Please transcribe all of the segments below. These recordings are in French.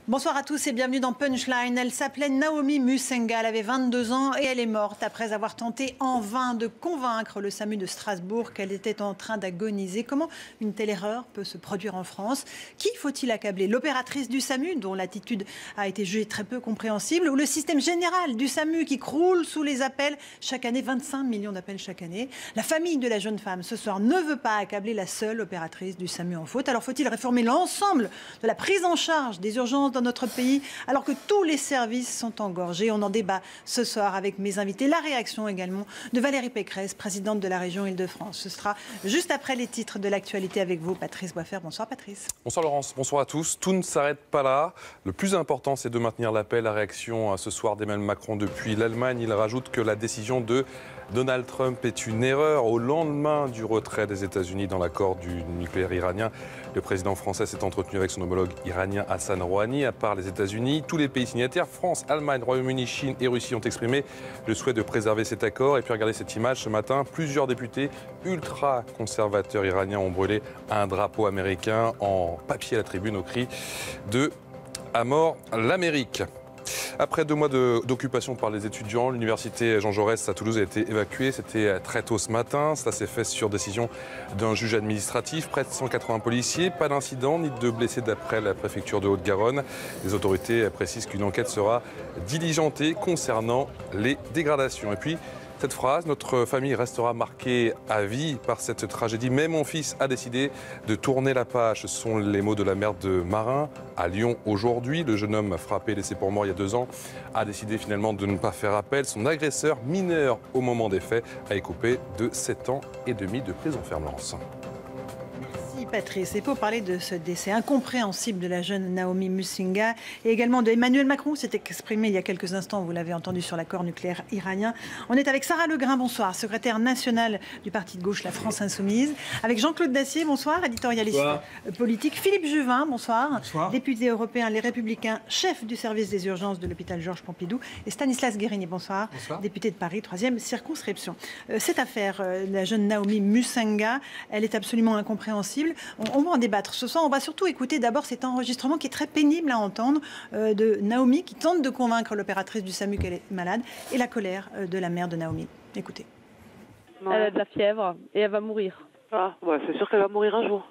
Bonsoir à tous et bienvenue dans Punchline. Elle s'appelait Naomi Musenga, elle avait 22 ans et elle est morte après avoir tenté en vain de convaincre le SAMU de Strasbourg qu'elle était en train d'agoniser. Comment une telle erreur peut se produire en France? Qui faut-il accabler? L'opératrice du SAMU, dont l'attitude a été jugée très peu compréhensible, ou le système général du SAMU qui croule sous les appels chaque année, 25 millions d'appels chaque année? La famille de la jeune femme ce soir ne veut pas accabler la seule opératrice du SAMU en faute. Alors faut-il réformer l'ensemble de la prise en charge des urgences dans notre pays, alors que tous les services sont engorgés? On en débat ce soir avec mes invités. La réaction également de Valérie Pécresse, présidente de la région Île-de-France. Ce sera juste après les titres de l'actualité avec vous, Patrice Boisfer. Bonsoir Patrice. Bonsoir Laurence, bonsoir à tous. Tout ne s'arrête pas là. Le plus important, c'est de maintenir l'appel. La réaction ce soir d'Emmanuel Macron depuis l'Allemagne. Il rajoute que la décision de Donald Trump est une erreur. Au lendemain du retrait des États-Unis dans l'accord du nucléaire iranien, le président français s'est entretenu avec son homologue iranien Hassan Rouhani. À part les États-Unis, tous les pays signataires, France, Allemagne, Royaume-Uni, Chine et Russie, ont exprimé le souhait de préserver cet accord. Et puis regardez cette image ce matin, plusieurs députés ultra-conservateurs iraniens ont brûlé un drapeau américain en papier à la tribune au cri de « À mort l'Amérique ». Après 2 mois d'occupation par les étudiants, l'université Jean Jaurès à Toulouse a été évacuée. C'était très tôt ce matin. Cela s'est fait sur décision d'un juge administratif. Près de 180 policiers, pas d'incident ni de blessés d'après la préfecture de Haute-Garonne. Les autorités précisent qu'une enquête sera diligentée concernant les dégradations. Et puis, cette phrase, notre famille restera marquée à vie par cette tragédie. Mais mon fils a décidé de tourner la page. Ce sont les mots de la mère de Marin à Lyon aujourd'hui. Le jeune homme frappé, laissé pour mort il y a 2 ans, a décidé finalement de ne pas faire appel. Son agresseur, mineur au moment des faits, a écopé de 7 ans et demi de prison ferme. Patrice, et pour parler de ce décès incompréhensible de la jeune Naomi Musenga et également de Emmanuel Macron, s'est exprimé il y a quelques instants, vous l'avez entendu, sur l'accord nucléaire iranien. On est avec Sarah Legrain, bonsoir, secrétaire nationale du parti de gauche La France Insoumise, avec Jean-Claude Dacier, bonsoir, éditorialiste politique, Philippe Juvin, bonsoir, député européen Les Républicains, chef du service des urgences de l'hôpital Georges Pompidou, et Stanislas Guérini, bonsoir, député de Paris, 3e circonscription. Cette affaire, la jeune Naomi Musenga, elle est absolument incompréhensible. On va en débattre ce soir. On va surtout écouter d'abord cet enregistrement qui est très pénible à entendre de Naomi qui tente de convaincre l'opératrice du SAMU qu'elle est malade et la colère de la mère de Naomi. Écoutez. Elle a de la fièvre et elle va mourir. Ah, ouais, c'est sûr qu'elle va mourir un jour.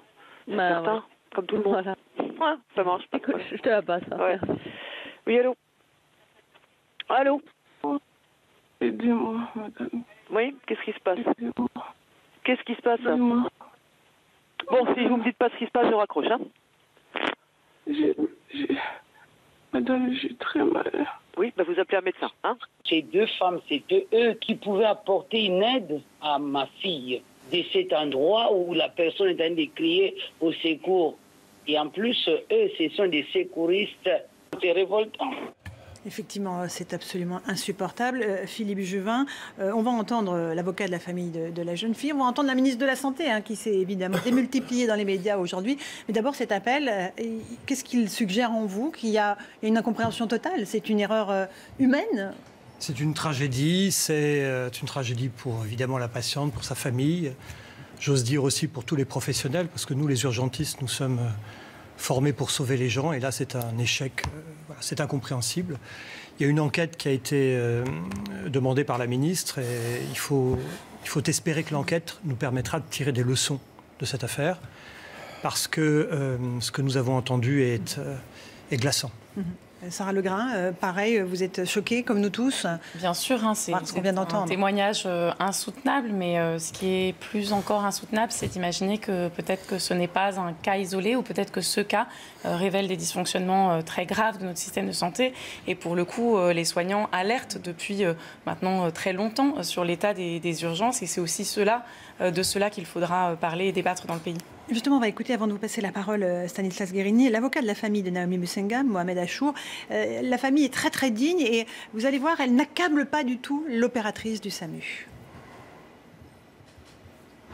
C'est certain, comme tout le monde. Voilà. Ouais, ça marche. Écoute, je te la passe. Ouais. Oui, allô? Allô? Aidez-moi, madame. Oui, qu'est-ce qui se passe? Aidez-moi. Qu'est-ce qui se passe? Aidez-moi. Bon, si vous me dites pas ce qui se passe, je raccroche, hein? Madame, j'ai très mal. Oui, bah vous appelez un médecin, hein? Ces 2 femmes, c'était eux qui pouvaient apporter une aide à ma fille de cet endroit où la personne est en train de crier au secours. Et en plus, eux, ce sont des secouristes. C'est révoltant. Effectivement, c'est absolument insupportable. Philippe Juvin, on va entendre l'avocat de la famille de la jeune fille. On va entendre la ministre de la Santé, qui s'est évidemment démultipliée dans les médias aujourd'hui. Mais d'abord, cet appel, qu'est-ce qu'il suggère en vous? Qu'il y a une incompréhension totale? C'est une erreur humaine? C'est une tragédie. C'est une tragédie pour, évidemment, la patiente, pour sa famille. J'ose dire aussi pour tous les professionnels, parce que nous, les urgentistes, nous sommes formés pour sauver les gens. Et là, c'est un échec. Voilà, c'est incompréhensible. Il y a une enquête qui a été demandée par la ministre et il faut espérer que l'enquête nous permettra de tirer des leçons de cette affaire parce que ce que nous avons entendu est glaçant. Sarah Legrain, pareil, vous êtes choquée comme nous tous? Bien sûr, c'est ce qu'on vient d'entendre. Un témoignage insoutenable, mais ce qui est plus encore insoutenable, c'est d'imaginer que peut-être que ce n'est pas un cas isolé ou peut-être que ce cas révèle des dysfonctionnements très graves de notre système de santé. Et pour le coup, les soignants alertent depuis maintenant très longtemps sur l'état des urgences et c'est aussi de cela qu'il faudra parler et débattre dans le pays. Justement, on va écouter, avant de vous passer la parole, Stanislas Guérini, l'avocat de la famille de Naomi Musenga, Mohamed Achour. La famille est très très digne et vous allez voir, elle n'accable pas du tout l'opératrice du SAMU.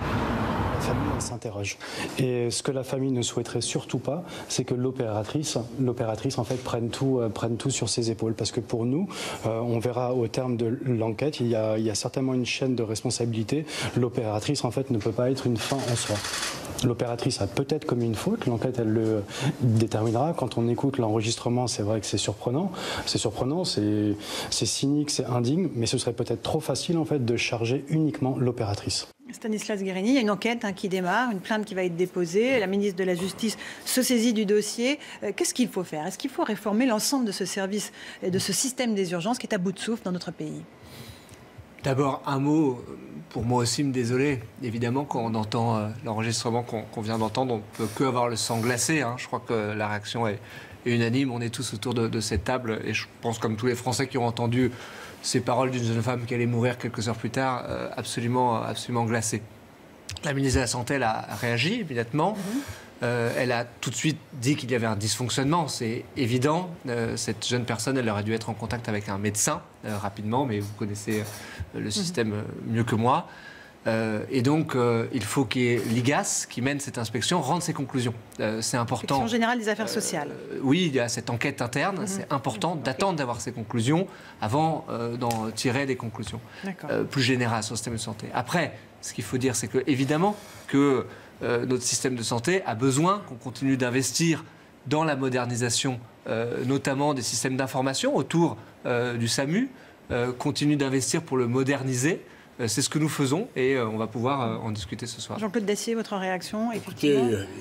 La famille s'interroge. Et ce que la famille ne souhaiterait surtout pas, c'est que l'opératrice en fait prenne tout sur ses épaules. Parce que pour nous, on verra au terme de l'enquête, il y a certainement une chaîne de responsabilité. L'opératrice en fait ne peut pas être une fin en soi. L'opératrice a peut-être commis une faute, l'enquête elle le déterminera. Quand on écoute l'enregistrement, c'est vrai que c'est surprenant, c'est cynique, c'est indigne, mais ce serait peut-être trop facile en fait de charger uniquement l'opératrice. Stanislas Guerini, il y a une enquête qui démarre, une plainte qui va être déposée. La ministre de la Justice se saisit du dossier. Qu'est-ce qu'il faut faire? Est-ce qu'il faut réformer l'ensemble de ce service et de ce système des urgences qui est à bout de souffle dans notre pays? D'abord, un mot, pour moi aussi me désoler. Évidemment, quand on entend l'enregistrement qu'on vient d'entendre, on ne peut que avoir le sang glacé. Je crois que la réaction est unanime. On est tous autour de cette table. Et je pense, comme tous les Français qui ont entendu ces paroles d'une jeune femme qui allait mourir quelques heures plus tard, absolument glacée. La ministre de la Santé elle a réagi immédiatement. Elle a tout de suite dit qu'il y avait un dysfonctionnement, c'est évident. Cette jeune personne, elle aurait dû être en contact avec un médecin rapidement, mais vous connaissez le système mieux que moi. Et donc, il faut qu'il y ait l'IGAS qui mène cette inspection, rende ses conclusions. C'est important. Inspection générale des affaires sociales. Oui, il y a cette enquête interne. C'est important d'attendre d'avoir ces conclusions avant d'en tirer des conclusions plus générales sur le système de santé. Après, ce qu'il faut dire, c'est que évidemment que notre système de santé a besoin qu'on continue d'investir dans la modernisation, notamment des systèmes d'information autour du SAMU, continue d'investir pour le moderniser. C'est ce que nous faisons et on va pouvoir en discuter ce soir. Jean-Claude Dacier, votre réaction? Écoutez,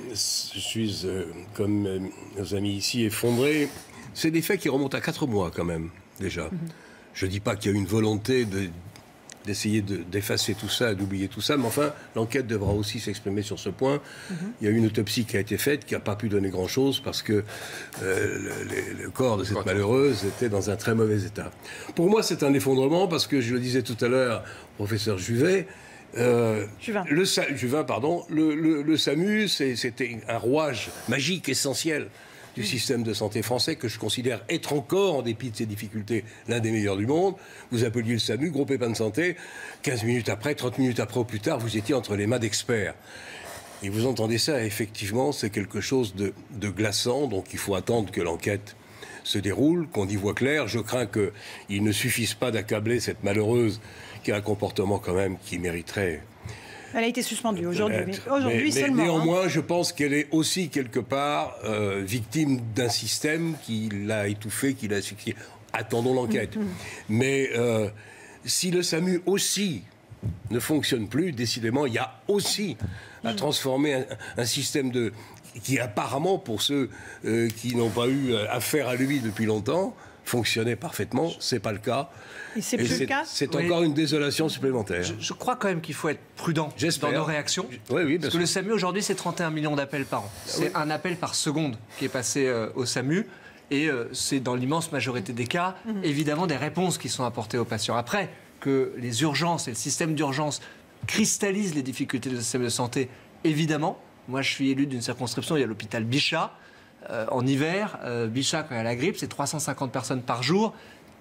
je suis, comme nos amis ici, effondré. C'est des faits qui remontent à 4 mois quand même, déjà. Je ne dis pas qu'il y a une volonté d'essayer d'effacer tout ça, d'oublier tout ça, mais enfin, l'enquête devra aussi s'exprimer sur ce point. Il y a eu une autopsie qui a été faite, qui n'a pas pu donner grand-chose, parce que le corps de cette malheureuse était dans un très mauvais état. Pour moi, c'est un effondrement, parce que, je le disais tout à l'heure, professeur Juvin, le SAMU, c'était un rouage magique, essentiel, du système de santé français que je considère être encore, en dépit de ses difficultés, l'un des meilleurs du monde. Vous appeliez le SAMU, gros pépin de santé, 15 minutes après, 30 minutes après ou plus tard, vous étiez entre les mains d'experts. Et vous entendez ça, effectivement, c'est quelque chose de glaçant, donc il faut attendre que l'enquête se déroule, qu'on y voit clair. Je crains qu'il ne suffise pas d'accabler cette malheureuse qui a un comportement quand même qui mériterait... Elle a été suspendue aujourd'hui seulement. Néanmoins, je pense qu'elle est aussi quelque part victime d'un système qui l'a étouffée, qui l'a asphyxiée. Attendons l'enquête. Mais si le SAMU aussi ne fonctionne plus, décidément, il y a aussi à transformer un système qui apparemment, pour ceux qui n'ont pas eu affaire à lui depuis longtemps, fonctionnait parfaitement. C'est pas le cas. Et c'est plus le cas. C'est encore une désolation supplémentaire. Je crois quand même qu'il faut être prudent dans nos réactions. Parce que le SAMU aujourd'hui, c'est 31 millions d'appels par an. C'est un appel par seconde qui est passé au SAMU. Et c'est dans l'immense majorité des cas, évidemment, des réponses qui sont apportées aux patients. Après, que les urgences et le système d'urgence cristallisent les difficultés du système de santé, évidemment. Moi, je suis élu d'une circonscription, il y a l'hôpital Bichat. En hiver, Bichat, quand il y a la grippe, c'est 350 personnes par jour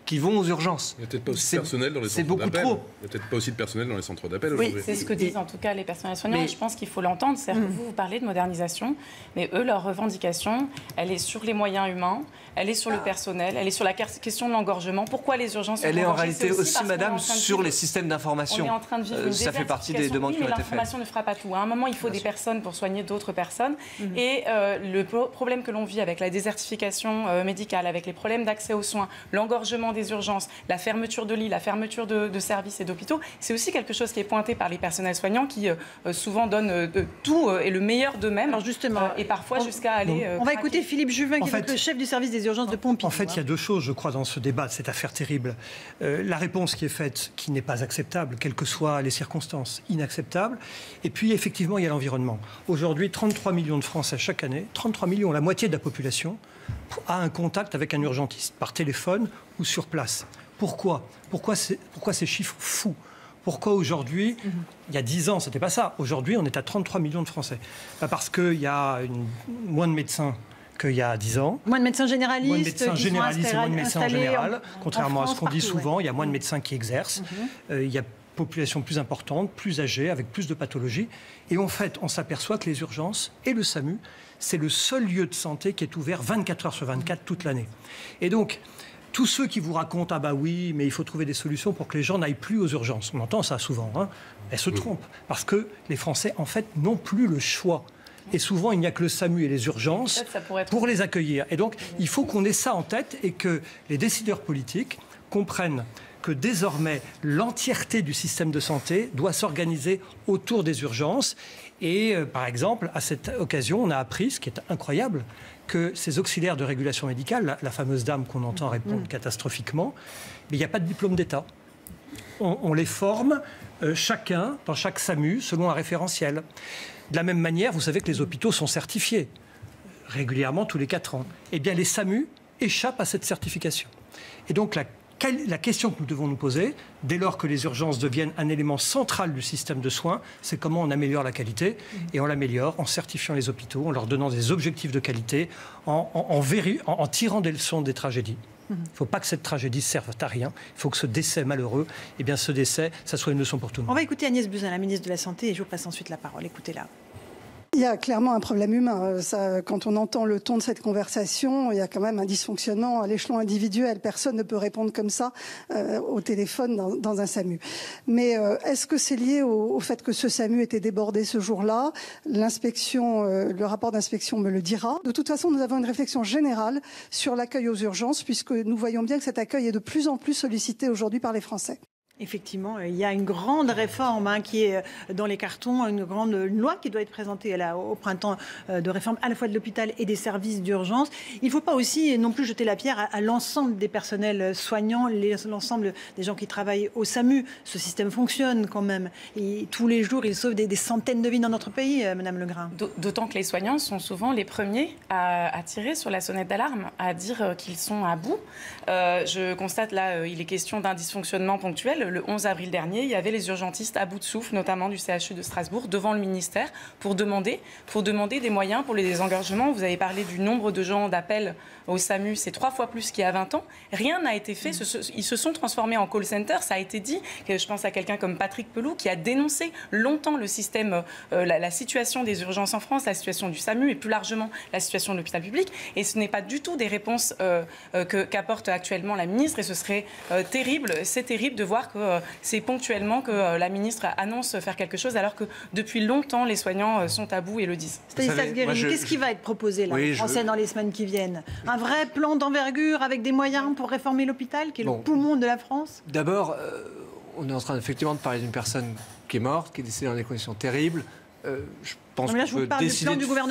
qui vont aux urgences. Il n'y a peut-être pas aussi de personnel dans les centres d'appel. C'est beaucoup trop. Il n'y a peut-être pas aussi de personnel dans les centres d'appel Oui, aujourd'hui. c'est ce que disent en tout cas les personnels soignants. Et je pense qu'il faut l'entendre. C'est-à-dire que vous parlez de modernisation, mais eux, leur revendication, elle est sur les moyens humains, elle est sur le personnel, elle est sur la question de l'engorgement. Pourquoi les urgences sont Elle est en engorgées? réalité aussi, madame, sur les systèmes d'information. On est en train de vivre une ça fait partie des demandes qui ont été faites. L'information ne fera pas tout. À un moment, il faut des personnes pour soigner d'autres personnes. Et le problème que l'on vit avec la désertification médicale, avec les problèmes d'accès aux soins, l'engorgement des urgences, la fermeture de lits, la fermeture de services et d'hôpitaux, c'est aussi quelque chose qui est pointé par les personnels soignants qui souvent donnent tout et le meilleur d'eux-mêmes. Alors justement, et parfois jusqu'à aller... on va écouter Philippe Juvin, qui est le chef du service des urgences de Pompidou. En fait, il y a deux choses, je crois, dans ce débat, cette affaire terrible. La réponse qui est faite, qui n'est pas acceptable, quelles que soient les circonstances, inacceptable. Et puis, effectivement, il y a l'environnement. Aujourd'hui, 33 millions de Français chaque année, 33 millions, la moitié de la population, a un contact avec un urgentiste, par téléphone ou sur place. Pourquoi ces chiffres fous? Pourquoi aujourd'hui, il y a 10 ans, c'était pas ça. Aujourd'hui, on est à 33 millions de Français. Parce qu'il y a moins de médecins qu'il y a 10 ans. Moins de médecins généralistes. Moins de médecins généralistes et moins de médecins en général. Contrairement à ce qu'on dit souvent, il y a moins de médecins qui exercent. Il y a une population plus importante, plus âgée, avec plus de pathologies. Et en fait, on s'aperçoit que les urgences et le SAMU, c'est le seul lieu de santé qui est ouvert 24 heures sur 24 toute l'année. Et donc, tous ceux qui vous racontent « Ah bah oui, mais il faut trouver des solutions pour que les gens n'aillent plus aux urgences ». On entend ça souvent, elles se trompent. Parce que les Français, en fait, n'ont plus le choix. Et souvent, il n'y a que le SAMU et les urgences pour les accueillir. Et donc, il faut qu'on ait ça en tête et que les décideurs politiques comprennent que désormais, l'entièreté du système de santé doit s'organiser autour des urgences. Et par exemple, à cette occasion, on a appris, ce qui est incroyable, que ces auxiliaires de régulation médicale, la fameuse dame qu'on entend répondre catastrophiquement, mais il n'y a pas de diplôme d'État. On les forme chacun, dans chaque SAMU, selon un référentiel. De la même manière, vous savez que les hôpitaux sont certifiés régulièrement tous les 4 ans. Eh bien, les SAMU échappent à cette certification. Et donc, la question que nous devons nous poser, dès lors que les urgences deviennent un élément central du système de soins, c'est comment on améliore la qualité. Et on l'améliore en certifiant les hôpitaux, en leur donnant des objectifs de qualité, en tirant des leçons des tragédies. Il ne faut pas que cette tragédie serve à rien. Il faut que ce décès malheureux, eh bien ce décès, ça soit une leçon pour tout le monde. On va écouter Agnès Buzyn, la ministre de la Santé, et je vous passe ensuite la parole. Écoutez-la. Il y a clairement un problème humain. Quand on entend le ton de cette conversation, il y a quand même un dysfonctionnement à l'échelon individuel. Personne ne peut répondre comme ça au téléphone dans un SAMU. Mais est-ce que c'est lié au fait que ce SAMU était débordé ce jour-là? L'inspection, le rapport d'inspection me le dira. De toute façon, nous avons une réflexion générale sur l'accueil aux urgences, puisque nous voyons bien que cet accueil est de plus en plus sollicité aujourd'hui par les Français. Effectivement, il y a une grande réforme qui est dans les cartons, une loi qui doit être présentée au printemps de réforme à la fois de l'hôpital et des services d'urgence. Il ne faut pas aussi non plus jeter la pierre à l'ensemble des personnels soignants, l'ensemble des gens qui travaillent au SAMU. Ce système fonctionne quand même. Et tous les jours, il sauve des centaines de vies dans notre pays, Madame Legrain. D'autant que les soignants sont souvent les premiers à tirer sur la sonnette d'alarme, à dire qu'ils sont à bout. Je constate là, il est question d'un dysfonctionnement ponctuel. Le 11 avril dernier, il y avait les urgentistes à bout de souffle, notamment du CHU de Strasbourg, devant le ministère, pour demander des moyens pour les désengorgements. Vous avez parlé du nombre de gens d'appels au SAMU, c'est 3 fois plus qu'il y a 20 ans. Rien n'a été fait. Ils se sont transformés en call center. Ça a été dit. Je pense à quelqu'un comme Patrick Pelloux, qui a dénoncé longtemps le système, la situation des urgences en France, la situation du SAMU et plus largement la situation de l'hôpital public. Et ce n'est pas du tout des réponses qu'apporte actuellement la ministre. Et ce serait terrible. C'est terrible de voir que c'est ponctuellement que la ministre annonce faire quelque chose, alors que depuis longtemps, les soignants sont à bout et le disent. Stanislas Guerini, qu'est-ce qui va être proposé là, aux Français dans les semaines qui viennent? Un vrai plan d'envergure avec des moyens pour réformer l'hôpital, qui est le poumon de la France? D'abord, on est en train effectivement de parler d'une personne qui est morte, qui est décédée dans des conditions terribles. Je pense qu'on peut décider de faire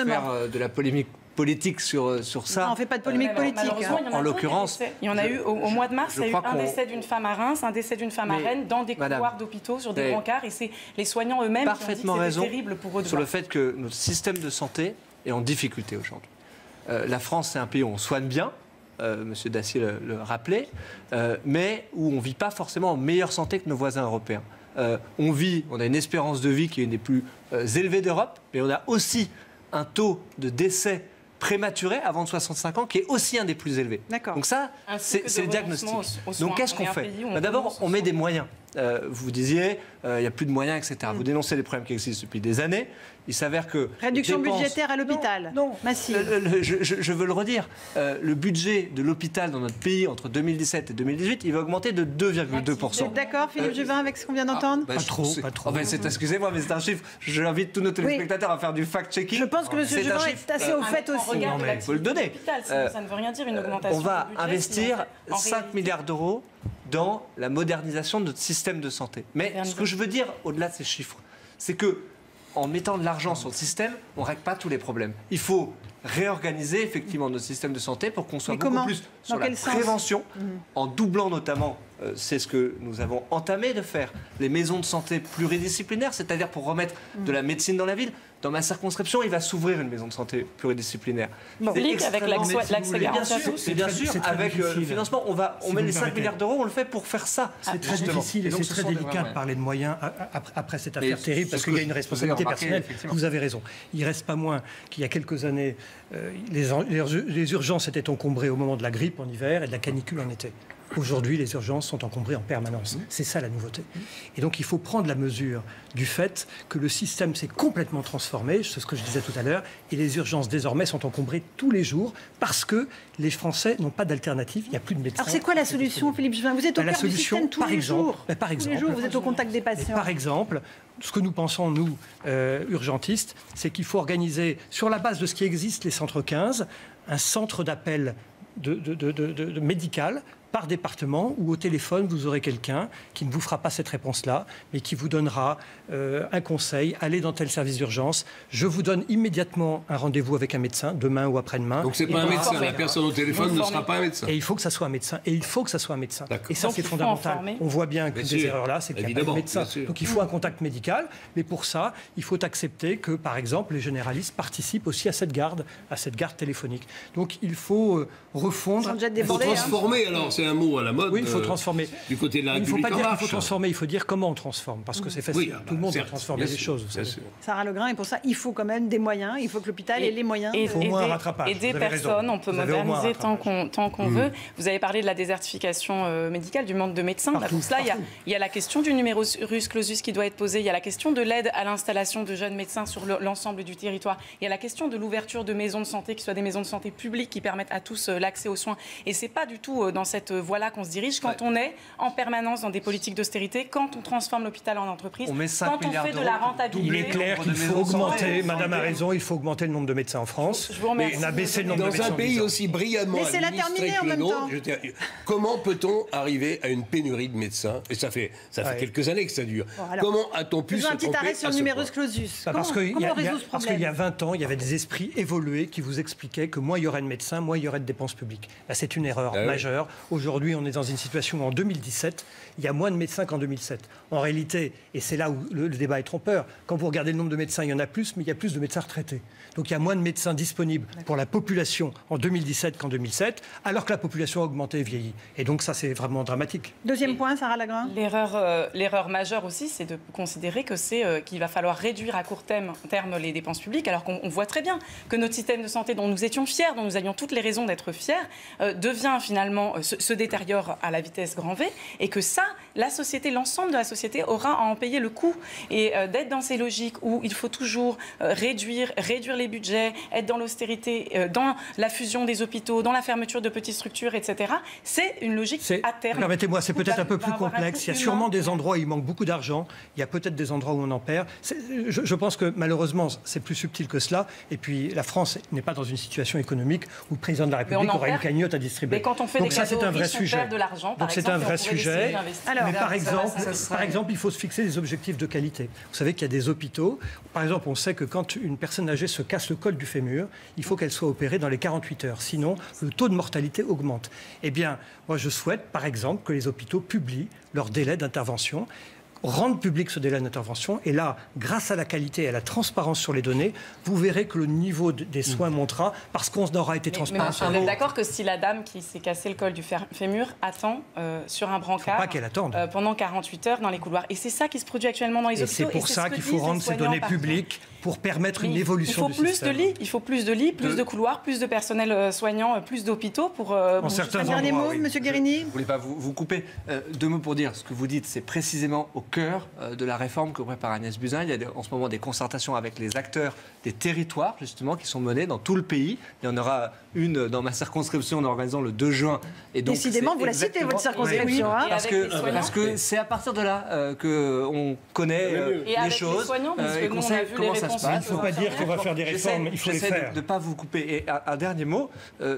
de la polémique politique sur ça. Non, on ne fait pas de polémique politique. En l'occurrence, il y en a eu au mois de mars, il y a eu un décès d'une femme à Reims, un décès d'une femme à Rennes, dans des couloirs d'hôpitaux, sur des brancards, et c'est les soignants eux-mêmes qui ont dit que c'était terrible pour eux de sur le fait que notre système de santé est en difficulté aujourd'hui. La France, c'est un pays où on soigne bien, Monsieur Dacier le rappelait, mais où on ne vit pas forcément en meilleure santé que nos voisins européens. On a une espérance de vie qui est une des plus élevées d'Europe, mais on a aussi un taux de décès prématuré avant de 65 ans qui est aussi un des plus élevés. Donc ça, c'est le diagnostic. Donc qu'est-ce qu'on fait? D'abord, on met des moyens. Vous disiez, il n'y a plus de moyens, etc. Vous dénoncez les problèmes qui existent depuis des années. Il s'avère que... Réduction budgétaire à l'hôpital. Non, massive. Je veux le redire. Le budget de l'hôpital dans notre pays entre 2017 et 2018, il va augmenter de 2,2%. Vous êtes d'accord, Philippe Juvin, avec ce qu'on vient d'entendre? Pas trop. Excusez-moi, mais c'est un chiffre. J'invite tous nos téléspectateurs à faire du fact-checking. Je pense que M. Juvin est assez au fait aussi. Il faut le donner. Ça ne veut rien dire, une augmentation. On va investir 5 milliards d'euros dans la modernisation de notre système de santé. Mais ce que je veux dire, au-delà de ces chiffres, c'est que en mettant de l'argent sur le système, on ne règle pas tous les problèmes. Il faut réorganiser effectivement notre système de santé pour qu'on soit beaucoup plus sur la prévention, en doublant notamment, c'est ce que nous avons entamé de faire, les maisons de santé pluridisciplinaires, c'est-à-dire pour remettre de la médecine dans la ville. Dans ma circonscription, il va s'ouvrir une maison de santé pluridisciplinaire. Avec l'accès garanti à tous. Et bien sûr, avec le financement, on met les 5 milliards d'euros, on le fait pour faire ça. C'est très difficile et c'est très délicat de parler de moyens après cette affaire terrible, parce qu'il y a une responsabilité personnelle. Vous avez raison. Il ne reste pas moins qu'il y a quelques années, les urgences étaient encombrées au moment de la grippe en hiver et de la canicule en été. Aujourd'hui, les urgences sont encombrées en permanence. C'est ça la nouveauté. Et donc, il faut prendre la mesure du fait que le système s'est complètement transformé, c'est ce que je disais tout à l'heure, et les urgences désormais sont encombrées tous les jours parce que les Français n'ont pas d'alternative. Il n'y a plus de médecins. Alors, c'est quoi la solution, Philippe Juvin? Vous êtes au cœur du système tous les jours. Par exemple, tous les jours, vous êtes au contact des patients. Par exemple, ce que nous pensons, nous, urgentistes, c'est qu'il faut organiser, sur la base de ce qui existe, les centres 15, un centre d'appel médical par département, où au téléphone, vous aurez quelqu'un qui ne vous fera pas cette réponse-là, mais qui vous donnera un conseil, allez dans tel service d'urgence, je vous donne immédiatement un rendez-vous avec un médecin, demain ou après-demain. Donc c'est pas un médecin, la personne au téléphone ne sera pas un médecin. Et il faut que ça soit un médecin, et il faut que ça soit un médecin. Et ça, c'est fondamental. Informer. On voit bien que des erreurs là, c'est qu'il n'y a pas de médecin. Donc il faut un contact médical, mais pour ça, il faut accepter que, par exemple, les généralistes participent aussi à cette garde téléphonique. Donc il faut refondre. Il faut transformer, alors, c'est un mot à la mode. Oui, il faut transformer. Du côté de la République. Il ne faut pas dire qu'il faut transformer, il faut dire comment on transforme, parce que c'est facile. Tout le monde doit transformer les choses. Sarah Legrain, et pour ça, il faut quand même des moyens, il faut que l'hôpital ait les moyens. Il faut au moins un rattrapage. Et des personnes, on peut moderniser tant qu'on veut. Vous avez parlé de la désertification médicale, du manque de médecins. Pour cela, il y a la question du numerus clausus qui doit être posé, il y a la question de l'aide à l'installation de jeunes médecins sur l'ensemble du territoire, il y a la question de l'ouverture de maisons de santé, qui soient des maisons de santé publiques qui permettent à tous l'accès aux soins. Et c'est pas du tout dans cette voie-là qu'on se dirige quand on est en permanence dans des politiques d'austérité, quand on transforme l'hôpital en entreprise, quand on fait de la rentabilité. Il est clair qu'il faut augmenter, Madame a raison, il faut augmenter le nombre de médecins en France. Je vous remercie. Et on a baissé le nombre de médecins. Dans un pays aussi brillamment laissez-la terminer en même temps. Comment peut-on arriver à une pénurie de médecins? Et ça fait quelques années que ça dure. Bon, alors, comment a-t-on pu se un petit arrêt sur le numerus clausus. Parce qu'il y a 20 ans, il y avait des esprits évolués qui vous expliquaient que moins il y aurait de médecins, moins il y aurait de dépenses publiques. Là, c'est une erreur majeure. Aujourd'hui, on est dans une situation où en 2017, il y a moins de médecins qu'en 2007. En réalité, et c'est là où le débat est trompeur, quand vous regardez le nombre de médecins, il y en a plus, mais il y a plus de médecins retraités. Donc il y a moins de médecins disponibles pour la population en 2017 qu'en 2007, alors que la population a augmenté et vieillit. Et donc ça, c'est vraiment dramatique. Deuxième point, Sarah Legrain. L'erreur majeure aussi, c'est de considérer que qu'il va falloir réduire à court terme les dépenses publiques, alors qu'on voit très bien que notre système de santé, dont nous étions fiers, dont nous avions toutes les raisons d'être fiers, devient finalement, se détériore à la vitesse grand V, et que ça, la société, l'ensemble de la société aura à en payer le coût. Et d'être dans ces logiques où il faut toujours réduire les budgets, être dans l'austérité, dans la fusion des hôpitaux, dans la fermeture de petites structures, etc., c'est une logique à terme. Permettez-moi, c'est peut-être un peu plus complexe. Il y a sûrement des endroits où il manque beaucoup d'argent. Il y a peut-être des endroits où on en perd. Je pense que malheureusement, c'est plus subtil que cela. Et puis, la France n'est pas dans une situation économique où le président de la République aura une cagnotte à distribuer. Mais quand on fait des cadeaux aux riches, on perd de l'argent. Donc c'est un vrai sujet. Mais par exemple, il faut se fixer des objectifs de qualité. Vous savez qu'il y a des hôpitaux. Par exemple, on sait que quand une personne âgée se casse le col du fémur, il faut qu'elle soit opérée dans les 48 heures. Sinon, le taux de mortalité augmente. Eh bien, moi, je souhaite, par exemple, que les hôpitaux publient leur délai d'intervention, rendre public ce délai d'intervention. Et là, grâce à la qualité et à la transparence sur les données, vous verrez que le niveau des soins montera parce qu'on aura été transparent. Mais on est d'accord que si la dame qui s'est cassé le col du fémur attend sur un brancard pendant 48 heures dans les couloirs. Et c'est ça qui se produit actuellement dans les hôpitaux. Et c'est pour ça qu'il faut rendre ces données publiques pour permettre une évolution du système. Il faut plus de lits, plus de couloirs, plus de personnel soignant, plus d'hôpitaux pour... En certains endroits, dernier mot, Monsieur Guérini. Je ne voulais pas vous couper. 2 mots pour dire. Ce que vous dites, c'est précisément au cœur de la réforme que prépare Agnès Buzyn. Il y a en ce moment des concertations avec les acteurs des territoires, justement, qui sont menées dans tout le pays. Il y en aura une dans ma circonscription en organisant le 2 juin. Et donc, décidément, vous la citez, votre circonscription. Oui, parce que c'est à partir de là qu'on connaît les choses et qu'on sait comment ça se passe. Il ne faut pas dire qu'on va faire des réformes, il faut les faire. De ne pas vous couper. Et un dernier mot,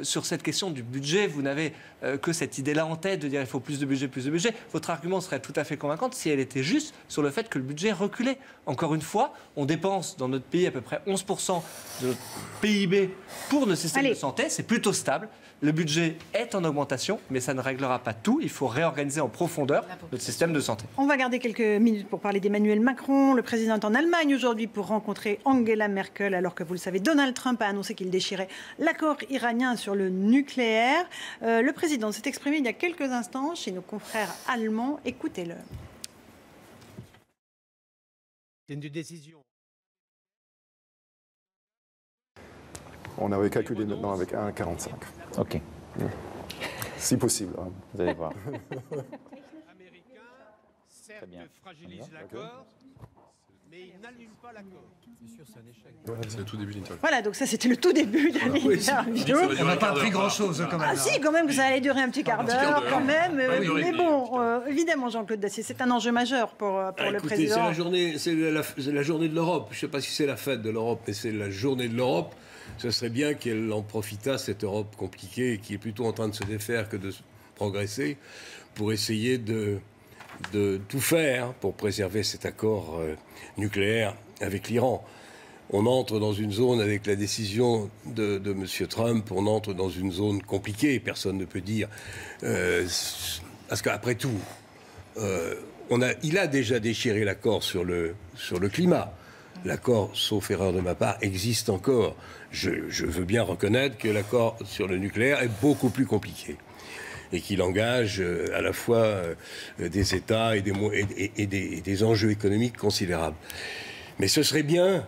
sur cette question du budget, vous n'avez que cette idée-là en tête de dire il faut plus de budget, plus de budget. Votre argument serait tout à fait convaincant si elle était juste sur le fait que le budget reculait. Encore une fois, on dépense dans notre pays à peu près 11% de notre PIB pour nos systèmes de santé. C'est plutôt stable. Le budget est en augmentation, mais ça ne réglera pas tout. Il faut réorganiser en profondeur notre système de santé. On va garder quelques minutes pour parler d'Emmanuel Macron. Le président est en Allemagne aujourd'hui pour rencontrer Angela Merkel, alors que vous le savez, Donald Trump a annoncé qu'il déchirait l'accord iranien sur le nucléaire. Le président s'est exprimé il y a quelques instants chez nos confrères allemands. Écoutez-le. C'est une décision. On avait calculé maintenant avec 1,45. Ok. Si possible, hein, vous allez voir. Très bien. Fragilise l'accord, mais il n'annule pas l'accord. C'est sûr, c'est un échec. C'est le tout début de l'interview. Voilà, donc ça c'était le tout début de l'interview. On n'a pas appris grand-chose quand même. Ah si, quand même, que ça allait durer un petit quart d'heure, quand même. Mais bon, évidemment, Jean-Claude Dacier, c'est un enjeu majeur pour le président. C'est la journée de l'Europe. Je ne sais pas si c'est la fête de l'Europe, mais c'est la journée de l'Europe. Ce serait bien qu'elle en profitât, cette Europe compliquée, qui est plutôt en train de se défaire que de progresser, pour essayer de tout faire pour préserver cet accord nucléaire avec l'Iran. On entre dans une zone, avec la décision de M. Trump, on entre dans une zone compliquée, personne ne peut dire. Parce qu'après tout, il a déjà déchiré l'accord sur le climat. L'accord, sauf erreur de ma part, existe encore. Je veux bien reconnaître que l'accord sur le nucléaire est beaucoup plus compliqué et qu'il engage à la fois des États et des enjeux économiques considérables. Mais ce serait bien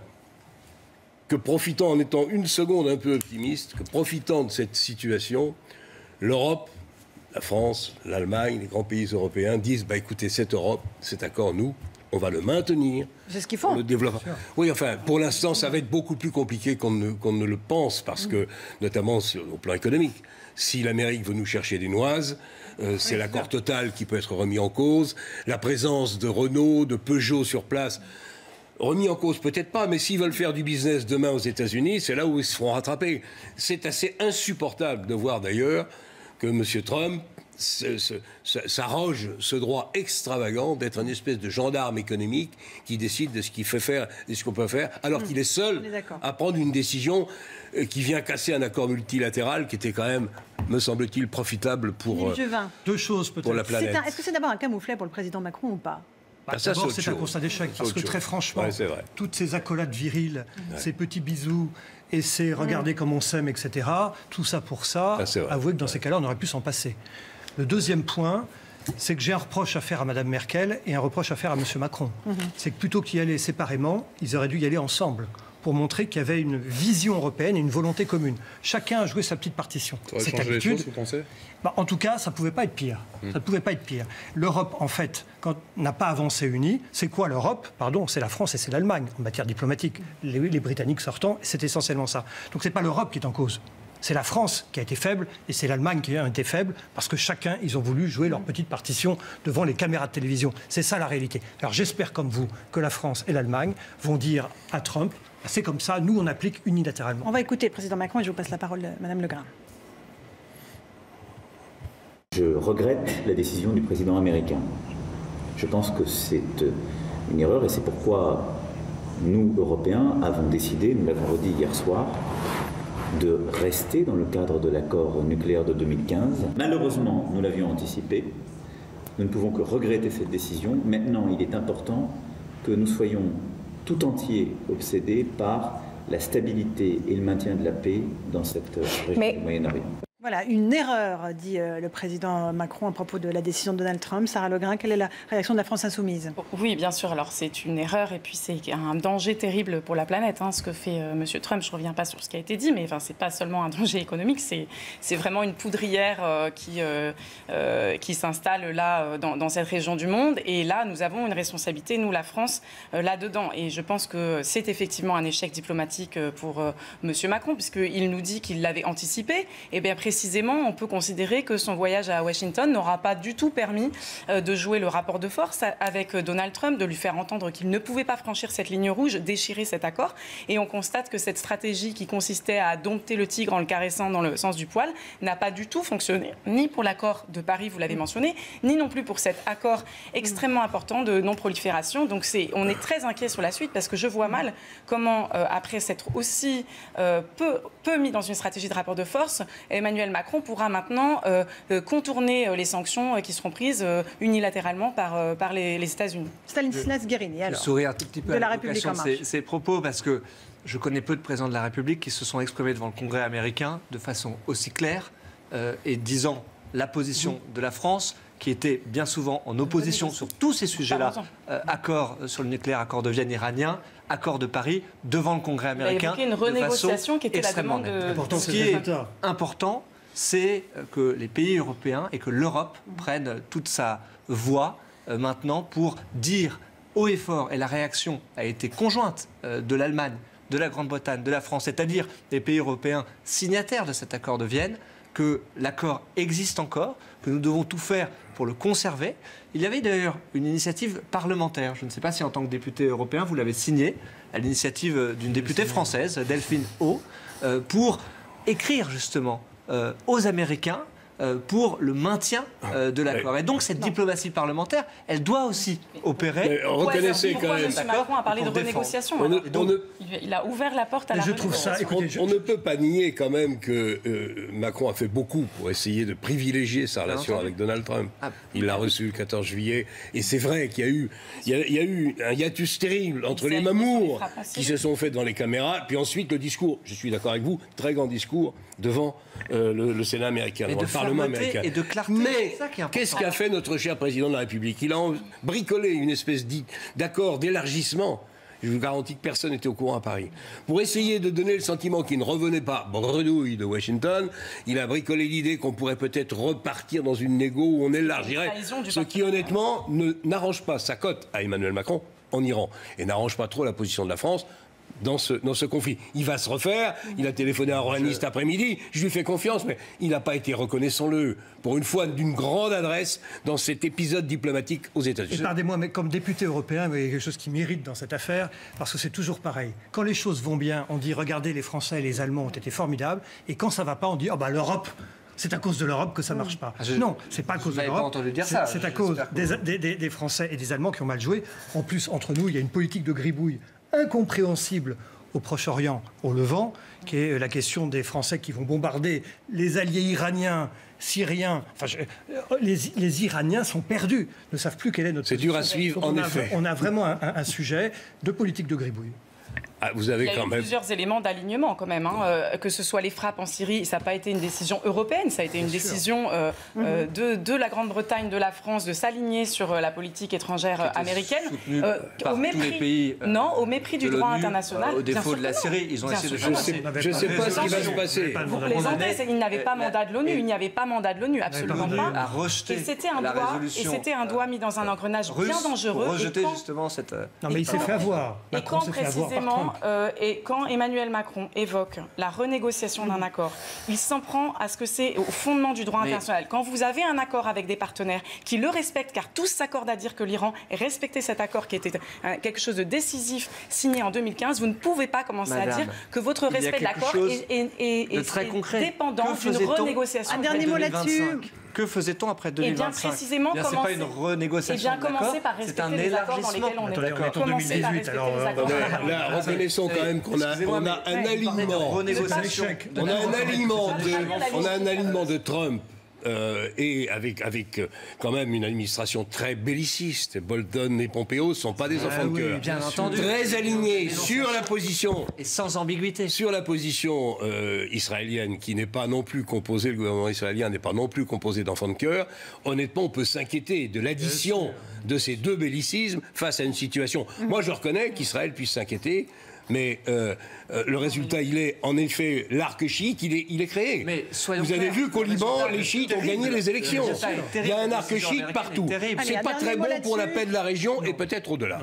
que, profitant, en étant une seconde un peu optimiste, que profitant de cette situation, l'Europe, la France, l'Allemagne, les grands pays européens disent écoutez, cette Europe, cet accord, nous, on va le maintenir. C'est ce qu'ils font. Le développement. Oui, enfin, pour l'instant, ça va être beaucoup plus compliqué qu'on ne le pense, parce que, notamment au plan économique, si l'Amérique veut nous chercher des noises, c'est l'accord Total qui peut être remis en cause. La présence de Renault, de Peugeot sur place, remis en cause peut-être pas, mais s'ils veulent faire du business demain aux États-Unis, c'est là où ils se feront rattraper. C'est assez insupportable de voir d'ailleurs que M. Trump s'arroge ce droit extravagant d'être une espèce de gendarme économique qui décide de ce qu'il fait faire, de ce qu'on peut faire, alors qu'il est seul à prendre une décision qui vient casser un accord multilatéral qui était quand même, me semble-t-il, profitable pour, deux choses peut-être. Pour la planète. Est-ce que c'est d'abord un camouflet pour le président Macron ou pas? D'abord, c'est un constat d'échec, parce que très franchement, toutes ces accolades viriles, ces petits bisous et ces regardez comme on s'aime, etc., tout ça pour ça, avouez que dans ces cas-là, on aurait pu s'en passer. Le deuxième point, c'est que j'ai un reproche à faire à Mme Merkel et un reproche à faire à M. Macron. C'est que plutôt qu'y aller séparément, ils auraient dû y aller ensemble pour montrer qu'il y avait une vision européenne et une volonté commune. Chacun a joué sa petite partition. Ça aurait changé les choses, vous pensez ? En tout cas, ça ne pouvait pas être pire. Ça ne pouvait pas être pire. L'Europe, en fait, quand n'a pas avancé unie, c'est quoi l'Europe ? Pardon, c'est la France et c'est l'Allemagne en matière diplomatique. Les Britanniques sortant, c'est essentiellement ça. Donc ce n'est pas l'Europe qui est en cause. C'est la France qui a été faible et c'est l'Allemagne qui a été faible parce que chacun, ils ont voulu jouer leur petite partition devant les caméras de télévision. C'est ça la réalité. Alors j'espère comme vous que la France et l'Allemagne vont dire à Trump, c'est comme ça, nous on applique unilatéralement. On va écouter le président Macron et je vous passe la parole, Madame Legrain. Je regrette la décision du président américain. Je pense que c'est une erreur et c'est pourquoi nous, Européens, avons décidé, nous l'avons redit hier soir, de rester dans le cadre de l'accord nucléaire de 2015. Malheureusement, nous l'avions anticipé. Nous ne pouvons que regretter cette décision. Maintenant, il est important que nous soyons tout entiers obsédés par la stabilité et le maintien de la paix dans cette région du Moyen-Orient. Voilà, une erreur, dit le président Macron à propos de la décision de Donald Trump. Sarah Legrain, quelle est la réaction de la France insoumise? Oui, bien sûr. Alors, c'est une erreur et puis c'est un danger terrible pour la planète, ce que fait M. Trump. Je ne reviens pas sur ce qui a été dit, mais ce n'est pas seulement un danger économique, c'est vraiment une poudrière qui s'installe là, dans cette région du monde. Et là, nous avons une responsabilité, nous, la France, là-dedans. Et je pense que c'est effectivement un échec diplomatique pour M. Macron, puisqu'il nous dit qu'il l'avait anticipé. Et bien, précisément, on peut considérer que son voyage à Washington n'aura pas du tout permis de jouer le rapport de force avec Donald Trump, de lui faire entendre qu'il ne pouvait pas franchir cette ligne rouge, déchirer cet accord. Et on constate que cette stratégie qui consistait à dompter le tigre en le caressant dans le sens du poil n'a pas du tout fonctionné, ni pour l'accord de Paris, vous l'avez mentionné, ni non plus pour cet accord extrêmement important de non-prolifération. Donc on est très inquiet sur la suite parce que je vois mal comment, après s'être aussi peu mis dans une stratégie de rapport de force, Emmanuel Macron pourra maintenant contourner les sanctions qui seront prises unilatéralement par les États-Unis. Stanislas Guerini, alors. Je souris un tout petit peu de à la République en marche. Ces propos parce que je connais peu de présidents de la République qui se sont exprimés devant le Congrès américain de façon aussi claire et disant la position de la France qui était bien souvent en opposition sur tous ces sujets-là, accord sur le nucléaire, accord de Vienne iranien, accord de Paris, devant le Congrès américain. Il a évoqué une renégociation qui était la demande de... Ce qui est important, c'est que les pays européens et que l'Europe prennent toute sa voix maintenant pour dire haut et fort, et la réaction a été conjointe de l'Allemagne, de la Grande-Bretagne, de la France, c'est-à-dire des pays européens signataires de cet accord de Vienne, que l'accord existe encore, que nous devons tout faire pour le conserver. Il y avait d'ailleurs une initiative parlementaire, je ne sais pas si en tant que député européen vous l'avez signée, à l'initiative d'une députée française, Delphine O, pour écrire justement aux Américains pour le maintien de l'accord. Et donc cette diplomatie parlementaire, elle doit aussi opérer. Reconnaissez quand même. M. Macron a parlé de renégociation. Il a ouvert la porte à la renégociation. On ne peut pas nier quand même que Macron a fait beaucoup pour essayer de privilégier sa relation avec Donald Trump. Il l'a reçu le 14 juillet. Et c'est vrai qu'il y a eu un hiatus terrible entre les mamours qui se sont faits devant les caméras, puis ensuite le discours, je suis d'accord avec vous, très grand discours devant le Sénat américain, devant le Parlement américain. Et de clarté, mais qu'est-ce qu'a fait notre cher président de la République? Il a bricolé une espèce d'accord d'élargissement. Je vous garantis que personne n'était au courant à Paris. Pour essayer de donner le sentiment qu'il ne revenait pas bredouille de Washington, il a bricolé l'idée qu'on pourrait peut-être repartir dans une négo où on élargirait, ce qui honnêtement n'arrange pas sa cote à Emmanuel Macron en Iran et n'arrange pas trop la position de la France dans ce conflit. Il va se refaire, il a téléphoné à Rouhani cet après-midi, je lui fais confiance, mais il n'a pas été, reconnaissons-le, pour une fois d'une grande adresse dans cet épisode diplomatique aux États-Unis. Et pardonnez-moi, mais comme député européen, il y a quelque chose qui m'irrite dans cette affaire, parce que c'est toujours pareil. Quand les choses vont bien, on dit, regardez, les Français et les Allemands ont été formidables, et quand ça ne va pas, on dit, l'Europe... C'est à cause de l'Europe que ça ne marche pas. Non, c'est pas à cause de l'Europe. C'est à cause des Français et des Allemands qui ont mal joué. En plus, entre nous, il y a une politique de gribouille incompréhensible au Proche-Orient, au Levant, qui est la question des Français qui vont bombarder les alliés iraniens, syriens. Enfin, les Iraniens sont perdus, ne savent plus quelle est notre position. C'est dur à suivre, en effet. On a vraiment un sujet de politique de gribouille. Vous avez il y a eu plusieurs éléments d'alignement quand même, que ce soit les frappes en Syrie, ça n'a pas été une décision européenne, ça a été une décision de la Grande-Bretagne, de la France, de s'aligner sur la politique étrangère américaine, au mépris, au mépris du droit international. Au défaut de la Syrie, ils ont essayé de changer. Je ne sais pas ce qui va se passer. Vous plaisantez, il n'avait pas mandat de l'ONU, il n'y avait pas mandat de l'ONU, absolument pas. Et c'était un doigt mis dans un engrenage bien dangereux. Rejeter justement cette... Non mais il s'est fait avoir. Et quand précisément... et quand Emmanuel Macron évoque la renégociation d'un accord, il s'en prend à ce que c'est au fondement du droit international. Quand vous avez un accord avec des partenaires qui le respectent, car tous s'accordent à dire que l'Iran ait respecté cet accord qui était quelque chose de décisif signé en 2015, vous ne pouvez pas commencer à dire que votre respect de l'accord est dépendant d'une renégociation. Un dernier mot là-dessus. Que faisait-on après 2025? Eh bien, précisément, c'est pas une renégociation d'accord, c'est un élargissement. On est en 2018, alors... Là, reconnaissons quand même qu'on a un alignement de Trump. Et avec quand même une administration très belliciste. Bolton et Pompeo ne sont pas des enfants de cœur. Bien entendu. Très alignés sur la position. Et sans ambiguïté. Sur la position israélienne, qui n'est pas non plus composée, le gouvernement israélien n'est pas non plus composé d'enfants de cœur. Honnêtement, on peut s'inquiéter de l'addition de ces deux bellicismes face à une situation. Moi, je reconnais qu'Israël puisse s'inquiéter. Mais le résultat, il est en effet l'arc chiite, il est créé. Mais vous avez vu qu'au Liban, les chiites ont gagné les élections. Il y a un arc chiite partout. C'est pas très bon pour la paix de la région et peut-être au-delà.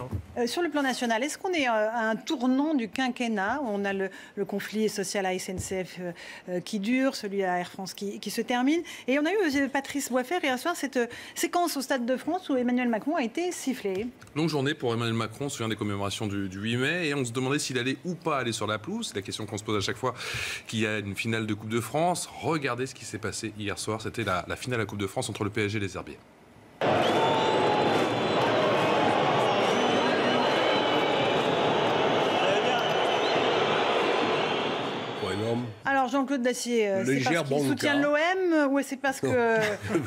Sur le plan national, est-ce qu'on est à un tournant du quinquennat? On a le conflit social à SNCF qui dure, celui à Air France qui se termine. Et on a eu Patrice Boisfer hier soir, cette séquence au Stade de France où Emmanuel Macron a été sifflé. Longue journée pour Emmanuel Macron, on se souvient des commémorations du 8 mai, et on se demandait s'il allait ou pas aller sur la pelouse. C'est la question qu'on se pose à chaque fois qu'il y a une finale de Coupe de France. Regardez ce qui s'est passé hier soir, c'était la finale de la Coupe de France entre le PSG et les Herbiers. Alors Jean-Claude Dacier, c'est parce qu'il soutient l'OM, l'OM ou c'est parce que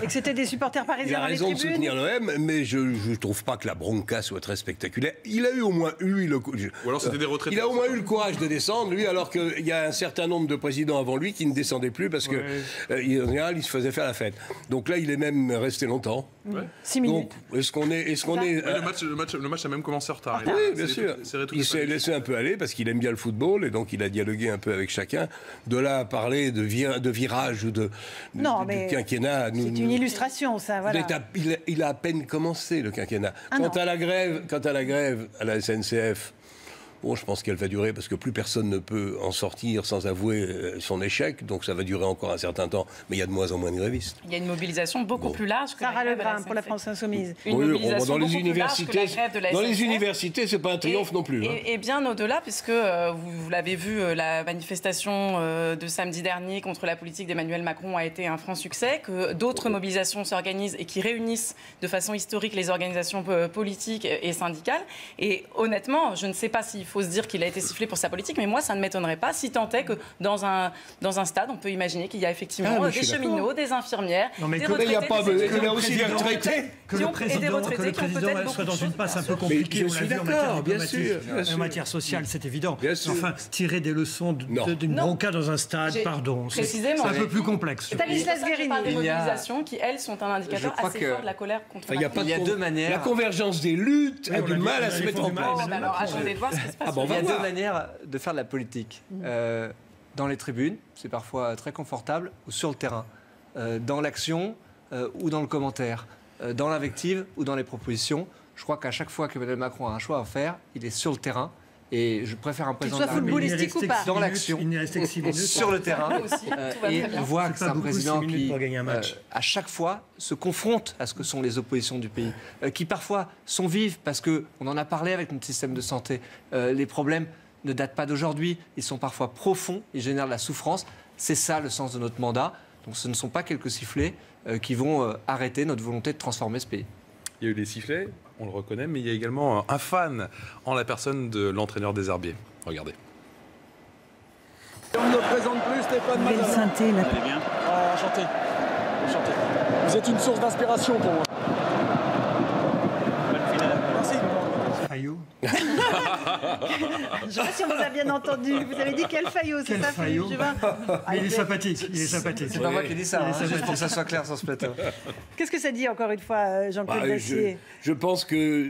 c'était des supporters parisiens dans les tribunes? Il a raison de soutenir l'OM, mais je ne trouve pas que la bronca soit très spectaculaire. Il a au moins eu le courage de descendre, lui, alors qu'il y a un certain nombre de présidents avant lui qui ne descendaient plus parce que en général, il se faisait faire la fête. Donc là, il est même resté longtemps. 6 minutes. Donc, est-ce qu'on est... Le match a même commencé en retard. Oui, bien sûr. Il s'est laissé un peu aller parce qu'il aime bien le football et donc il a dialogué un peu avec chacun. De là à parler de virage ou de quinquennat... C'est une illustration, ça, voilà. Il a à peine commencé, le quinquennat. Quant à la grève à la SNCF... Bon, je pense qu'elle va durer parce que plus personne ne peut en sortir sans avouer son échec. Donc ça va durer encore un certain temps. Mais il y a de moins en moins de grévistes. Il y a une mobilisation beaucoup plus large que Sarah Legrain pour la France Insoumise. Dans les universités, c'est pas un triomphe non plus. Et bien au-delà, puisque vous l'avez vu, la manifestation de samedi dernier contre la politique d'Emmanuel Macron a été un franc succès, que d'autres mobilisations s'organisent et qui réunissent de façon historique les organisations politiques et syndicales. Et honnêtement, je ne sais pas s'il faut se dire qu'il a été sifflé pour sa politique, mais moi, ça ne m'étonnerait pas, si tant est que dans un stade, on peut imaginer qu'il y a effectivement des cheminots, des infirmières, des retraités, il y a pas il y a aussi des retraités. Que le président soit dans une passe un peu compliquée, on l'a vu en matière diplomatique, en matière sociale, c'est évident. Enfin, tirer des leçons d'une bronca dans un stade, pardon, c'est un peu plus complexe. Stanislas Guérini. Des mobilisations qui, elles, sont un indicateur assez fort de la colère contre Macron. Il y a deux manières. La convergence des luttes a du mal à se mettre en place. Alors, attendez de voir ce qui se passe. Il y a deux manières de faire de la politique. Dans les tribunes, c'est parfois très confortable, ou sur le terrain. Dans l'action ou dans le commentaire. Dans l'invective ou dans les propositions. Je crois qu'à chaque fois qu'Emmanuel Macron a un choix à faire, il est sur le terrain. Et je préfère un président dans l'action, sur le terrain. Et on voit que c'est un président qui, à chaque fois, se confronte à ce que sont les oppositions du pays, qui parfois sont vives, parce qu'on en a parlé avec notre système de santé. Les problèmes ne datent pas d'aujourd'hui, ils sont parfois profonds, ils génèrent de la souffrance. C'est ça le sens de notre mandat. Donc ce ne sont pas quelques sifflets qui vont arrêter notre volonté de transformer ce pays. Il y a eu des sifflets, on le reconnaît, mais il y a également un fan en la personne de l'entraîneur des Herbiers. Regardez. On ne le présente plus, Stéphane Mazza. Santé, là. Allez bien. Enchanté. Enchanté. Vous êtes une source d'inspiration pour moi. Merci. Fayot. Je ne sais pas si on vous a bien entendu. Vous avez dit quel Fayot, c'est ça, Philippe Juvin? Mais il est sympathique. C'est pas moi qui dis ça, juste pour que ça soit clair sur ce plateau. Qu'est-ce que ça dit, encore une fois, Jean-Claude Dacier? Je pense que,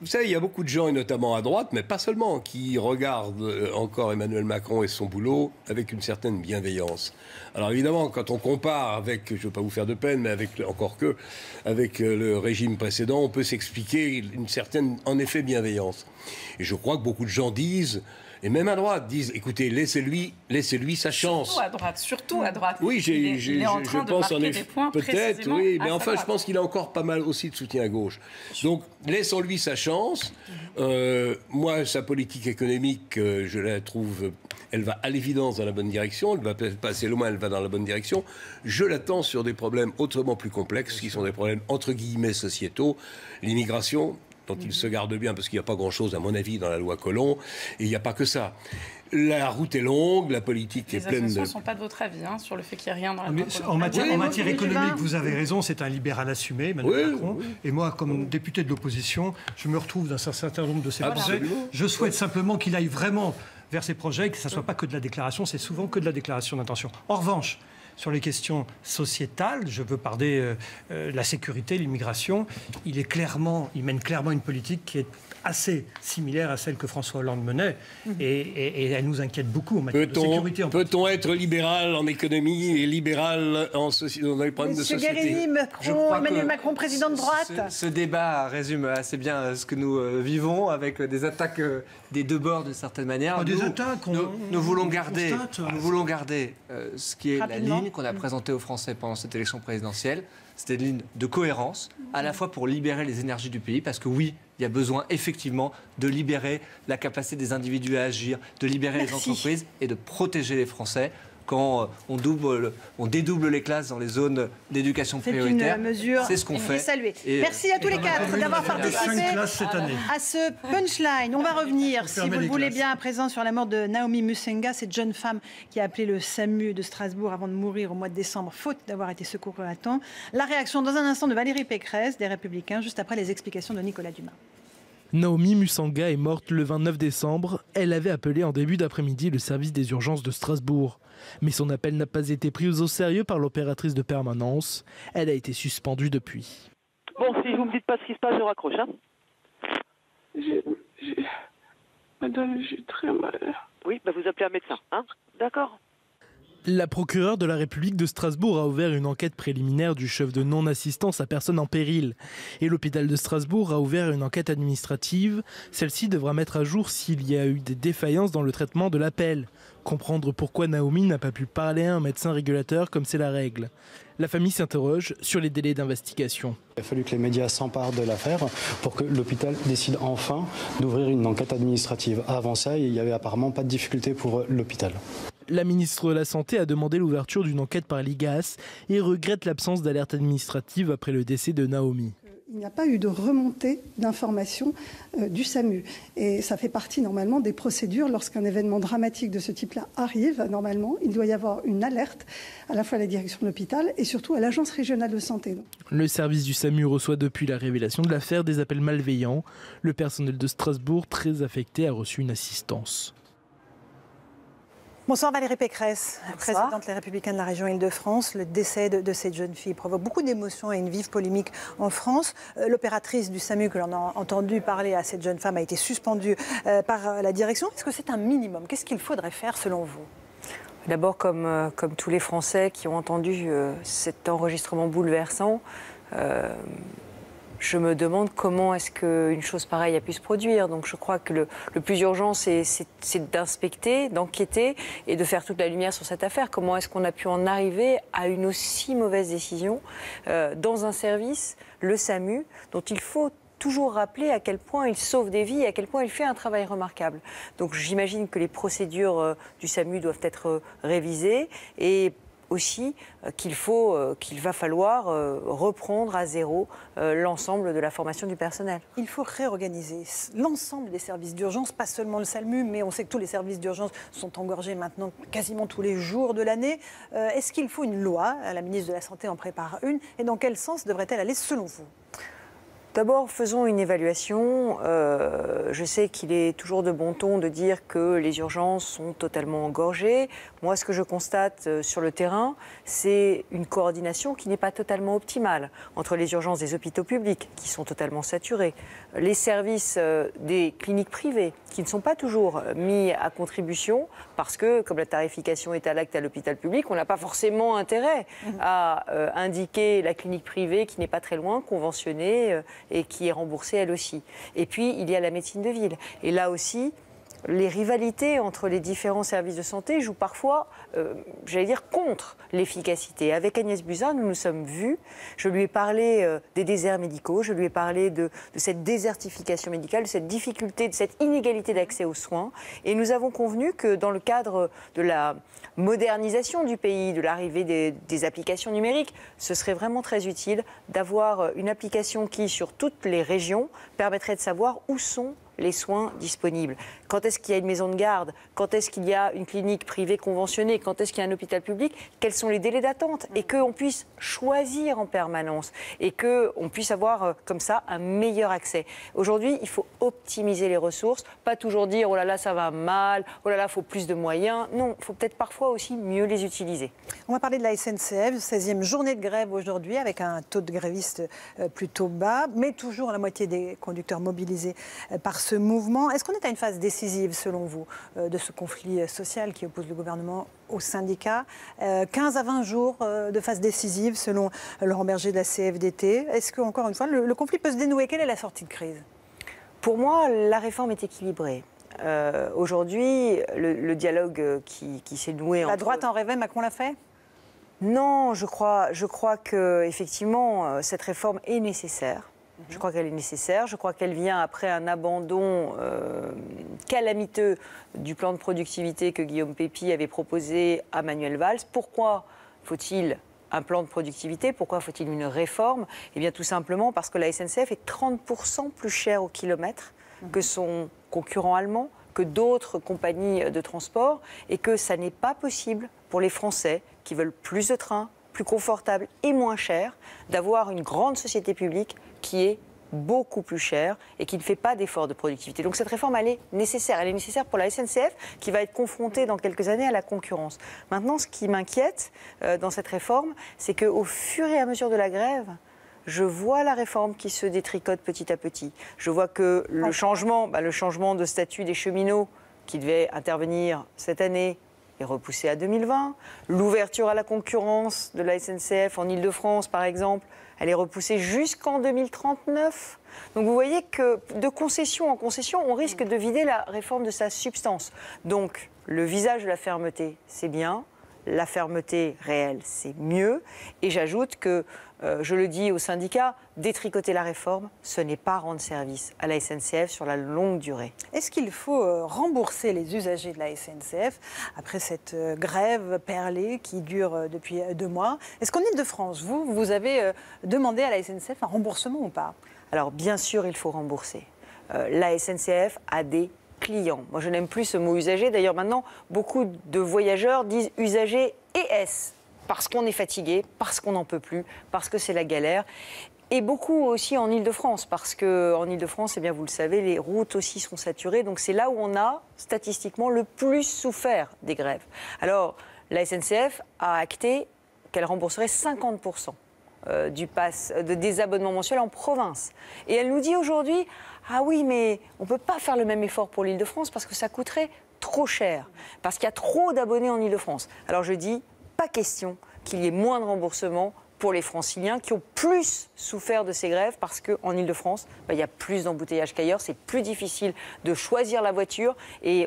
vous savez, il y a beaucoup de gens, et notamment à droite, mais pas seulement, qui regardent encore Emmanuel Macron et son boulot avec une certaine bienveillance. Alors évidemment, quand on compare avec, je ne veux pas vous faire de peine, mais avec le régime précédent, on peut s'expliquer une certaine, en effet, bienveillance. Et je crois que beaucoup de gens disent, et même à droite, disent, écoutez, laissez-lui sa chance. Surtout à droite. Oui, il est en train de marquer des points peut-être, oui, mais enfin, je pense qu'il a encore pas mal aussi de soutien à gauche. Donc, laissons-lui sa chance. Moi, sa politique économique, je la trouve, elle va à l'évidence dans la bonne direction. Elle va pas assez loin, elle va dans la bonne direction. Je l'attends sur des problèmes autrement plus complexes, qui sont des problèmes entre guillemets sociétaux, l'immigration, dont il se garde bien, parce qu'il n'y a pas grand-chose, à mon avis, dans la loi Collomb. Et il n'y a pas que ça. La route est longue, la politique est pleine de... Les associations ne sont pas de votre avis sur le fait qu'il n'y ait rien dans la loi Collomb. En matière économique, vous avez raison, c'est un libéral assumé, Emmanuel Macron. Et moi, comme député de l'opposition, je me retrouve dans un certain nombre de ses projets. Je souhaite simplement qu'il aille vraiment vers ces projets, que ça ne soit pas que de la déclaration, c'est souvent que de la déclaration d'intention. En revanche, sur les questions sociétales, je veux parler de la sécurité, l'immigration, il mène clairement une politique qui est assez similaire à celle que François Hollande menait, et elle nous inquiète beaucoup en matière de sécurité. Peut-on être libéral en économie et libéral dans les problèmes de société? Guérini, Emmanuel Macron, président de droite. Ce débat résume assez bien ce que nous vivons, avec des attaques des deux bords d'une certaine manière. Nous voulons garder ce qui est la ligne qu'on a présentée aux Français pendant cette élection présidentielle. C'était une ligne de cohérence, à la fois pour libérer les énergies du pays, parce que oui, il y a besoin effectivement de libérer la capacité des individus à agir, de libérer les entreprises et de protéger les Français. quand on dédouble les classes dans les zones d'éducation prioritaire. C'est une mesure c'est ce qu'on fait. Saluer. Merci à tous les quatre d'avoir participé à ce punchline. On va revenir, si vous le voulez bien, à présent sur la mort de Naomi Musenga, cette jeune femme qui a appelé le SAMU de Strasbourg avant de mourir au mois de décembre, faute d'avoir été secourue à temps. La réaction dans un instant de Valérie Pécresse, des Républicains, juste après les explications de Nicolas Dumas. Naomi Musenga est morte le 29 décembre. Elle avait appelé en début d'après-midi le service des urgences de Strasbourg. Mais son appel n'a pas été pris au sérieux par l'opératrice de permanence. Elle a été suspendue depuis. Bon, si vous me dites pas ce qui se passe, je raccroche. Hein. Madame, j'ai très mal. Oui, bah vous appelez un médecin. Hein. D'accord. La procureure de la République de Strasbourg a ouvert une enquête préliminaire du chef de non-assistance à personne en péril. Et l'hôpital de Strasbourg a ouvert une enquête administrative. Celle-ci devra mettre à jour s'il y a eu des défaillances dans le traitement de l'appel. Comprendre pourquoi Naomi n'a pas pu parler à un médecin régulateur comme c'est la règle. La famille s'interroge sur les délais d'investigation. Il a fallu que les médias s'emparent de l'affaire pour que l'hôpital décide enfin d'ouvrir une enquête administrative. Avant ça, il n'y avait apparemment pas de difficulté pour l'hôpital. La ministre de la Santé a demandé l'ouverture d'une enquête par l'IGAS et regrette l'absence d'alerte administrative après le décès de Naomi. Il n'y a pas eu de remontée d'informations du SAMU. Et ça fait partie normalement des procédures. Lorsqu'un événement dramatique de ce type-là arrive, normalement, il doit y avoir une alerte à la fois à la direction de l'hôpital et surtout à l'agence régionale de santé. Le service du SAMU reçoit depuis la révélation de l'affaire des appels malveillants. Le personnel de Strasbourg, très affecté, a reçu une assistance. Bonsoir Valérie Pécresse, présidente Les Républicains de la région Île-de-France. Le décès de cette jeune fille provoque beaucoup d'émotions et une vive polémique en France. L'opératrice du SAMU que l'on a entendu parler à cette jeune femme a été suspendue par la direction. Est-ce que c'est un minimum? Qu'est-ce qu'il faudrait faire selon vous? D'abord, comme tous les Français qui ont entendu cet enregistrement bouleversant, je me demande comment est-ce qu'une chose pareille a pu se produire. Donc je crois que le plus urgent, c'est d'inspecter, d'enquêter et de faire toute la lumière sur cette affaire. Comment est-ce qu'on a pu en arriver à une aussi mauvaise décision dans un service, le SAMU, dont il faut toujours rappeler à quel point il sauve des vies et à quel point il fait un travail remarquable. Donc j'imagine que les procédures du SAMU doivent être révisées et aussi qu'il va falloir reprendre à zéro l'ensemble de la formation du personnel. Il faut réorganiser l'ensemble des services d'urgence, pas seulement le SAMU, mais on sait que tous les services d'urgence sont engorgés maintenant quasiment tous les jours de l'année. Est-ce qu'il faut une loi? La ministre de la Santé en prépare une. Et dans quel sens devrait-elle aller selon vous? D'abord, faisons une évaluation. Je sais qu'il est toujours de bon ton de dire que les urgences sont totalement engorgées. Moi, ce que je constate sur le terrain, c'est une coordination qui n'est pas totalement optimale entre les urgences des hôpitaux publics, qui sont totalement saturés, les services des cliniques privées, qui ne sont pas toujours mis à contribution, parce que, comme la tarification est à l'acte à l'hôpital public, on n'a pas forcément intérêt à indiquer la clinique privée qui n'est pas très loin, conventionnée, et qui est remboursée elle aussi. Et puis, il y a la médecine de ville. Et là aussi, les rivalités entre les différents services de santé jouent parfois, j'allais dire, contre l'efficacité. Avec Agnès Buzyn, nous nous sommes vus. Je lui ai parlé des déserts médicaux, je lui ai parlé de cette désertification médicale, de cette difficulté, de cette inégalité d'accès aux soins. Et nous avons convenu que dans le cadre de la modernisation du pays, de l'arrivée des applications numériques, ce serait vraiment très utile d'avoir une application qui, sur toutes les régions, permettrait de savoir où sont les soins disponibles. Quand est-ce qu'il y a une maison de garde? Quand est-ce qu'il y a une clinique privée conventionnée? Quand est-ce qu'il y a un hôpital public? Quels sont les délais d'attente? Et qu'on puisse choisir en permanence et qu'on puisse avoir comme ça un meilleur accès. Aujourd'hui, il faut optimiser les ressources, pas toujours dire « oh là là, ça va mal, oh là là, il faut plus de moyens ». Non, il faut peut-être parfois aussi mieux les utiliser. On va parler de la SNCF, 16e journée de grève aujourd'hui avec un taux de grévistes plutôt bas, mais toujours la moitié des conducteurs mobilisés par ce mouvement. Est-ce qu'on est à une phase décisive, selon vous, de ce conflit social qui oppose le gouvernement aux syndicats? 15 à 20 jours de phase décisive, selon Laurent Berger de la CFDT. Est-ce que, encore une fois, le conflit peut se dénouer? Quelle est la sortie de crise? Pour moi, la réforme est équilibrée. Aujourd'hui, le dialogue qui s'est noué La droite en rêvait, Macron l'a fait? Non, je crois que effectivement cette réforme est nécessaire. Je crois qu'elle est nécessaire. Je crois qu'elle vient après un abandon calamiteux du plan de productivité que Guillaume Pepy avait proposé à Manuel Valls. Pourquoi faut-il un plan de productivité? Pourquoi faut-il une réforme? Eh bien, tout simplement parce que la SNCF est 30% plus chère au kilomètre que son concurrent allemand, que d'autres compagnies de transport, et que ça n'est pas possible pour les Français qui veulent plus de trains, plus confortables et moins chers, d'avoir une grande société publique qui est beaucoup plus chère et qui ne fait pas d'efforts de productivité. Donc cette réforme, elle est nécessaire. Elle est nécessaire pour la SNCF qui va être confrontée dans quelques années à la concurrence. Maintenant, ce qui m'inquiète dans cette réforme, c'est qu'au fur et à mesure de la grève, je vois la réforme qui se détricote petit à petit. Je vois que le changement de statut des cheminots qui devait intervenir cette année est repoussé à 2020. L'ouverture à la concurrence de la SNCF en Ile-de-France, par exemple, elle est repoussée jusqu'en 2039. Donc vous voyez que de concession en concession, on risque de vider la réforme de sa substance. Donc le visage de la fermeté, c'est bien. La fermeté réelle, c'est mieux. Et j'ajoute que, je le dis aux syndicats, détricoter la réforme, ce n'est pas rendre service à la SNCF sur la longue durée. Est-ce qu'il faut rembourser les usagers de la SNCF après cette grève perlée qui dure depuis 2 mois? Est-ce qu'en Ile-de-France, vous avez demandé à la SNCF un remboursement ou pas? Alors bien sûr, il faut rembourser. La SNCF a des clients. Moi, je n'aime plus ce mot usager. D'ailleurs, maintenant, beaucoup de voyageurs disent usager et S, parce qu'on est fatigué, parce qu'on n'en peut plus, parce que c'est la galère. Et beaucoup aussi en Ile-de-France, parce qu'en Ile-de-France, eh bien, vous le savez, les routes aussi sont saturées. Donc c'est là où on a statistiquement le plus souffert des grèves. Alors, la SNCF a acté qu'elle rembourserait 50% des abonnements mensuels en province. Et elle nous dit aujourd'hui, ah oui, mais on ne peut pas faire le même effort pour l'Île-de-France parce que ça coûterait trop cher, parce qu'il y a trop d'abonnés en Île-de-France. Alors je dis, pas question qu'il y ait moins de remboursement pour les Franciliens qui ont plus souffert de ces grèves parce qu'en Île-de-France, il y a plus d'embouteillages qu'ailleurs, c'est plus difficile de choisir la voiture et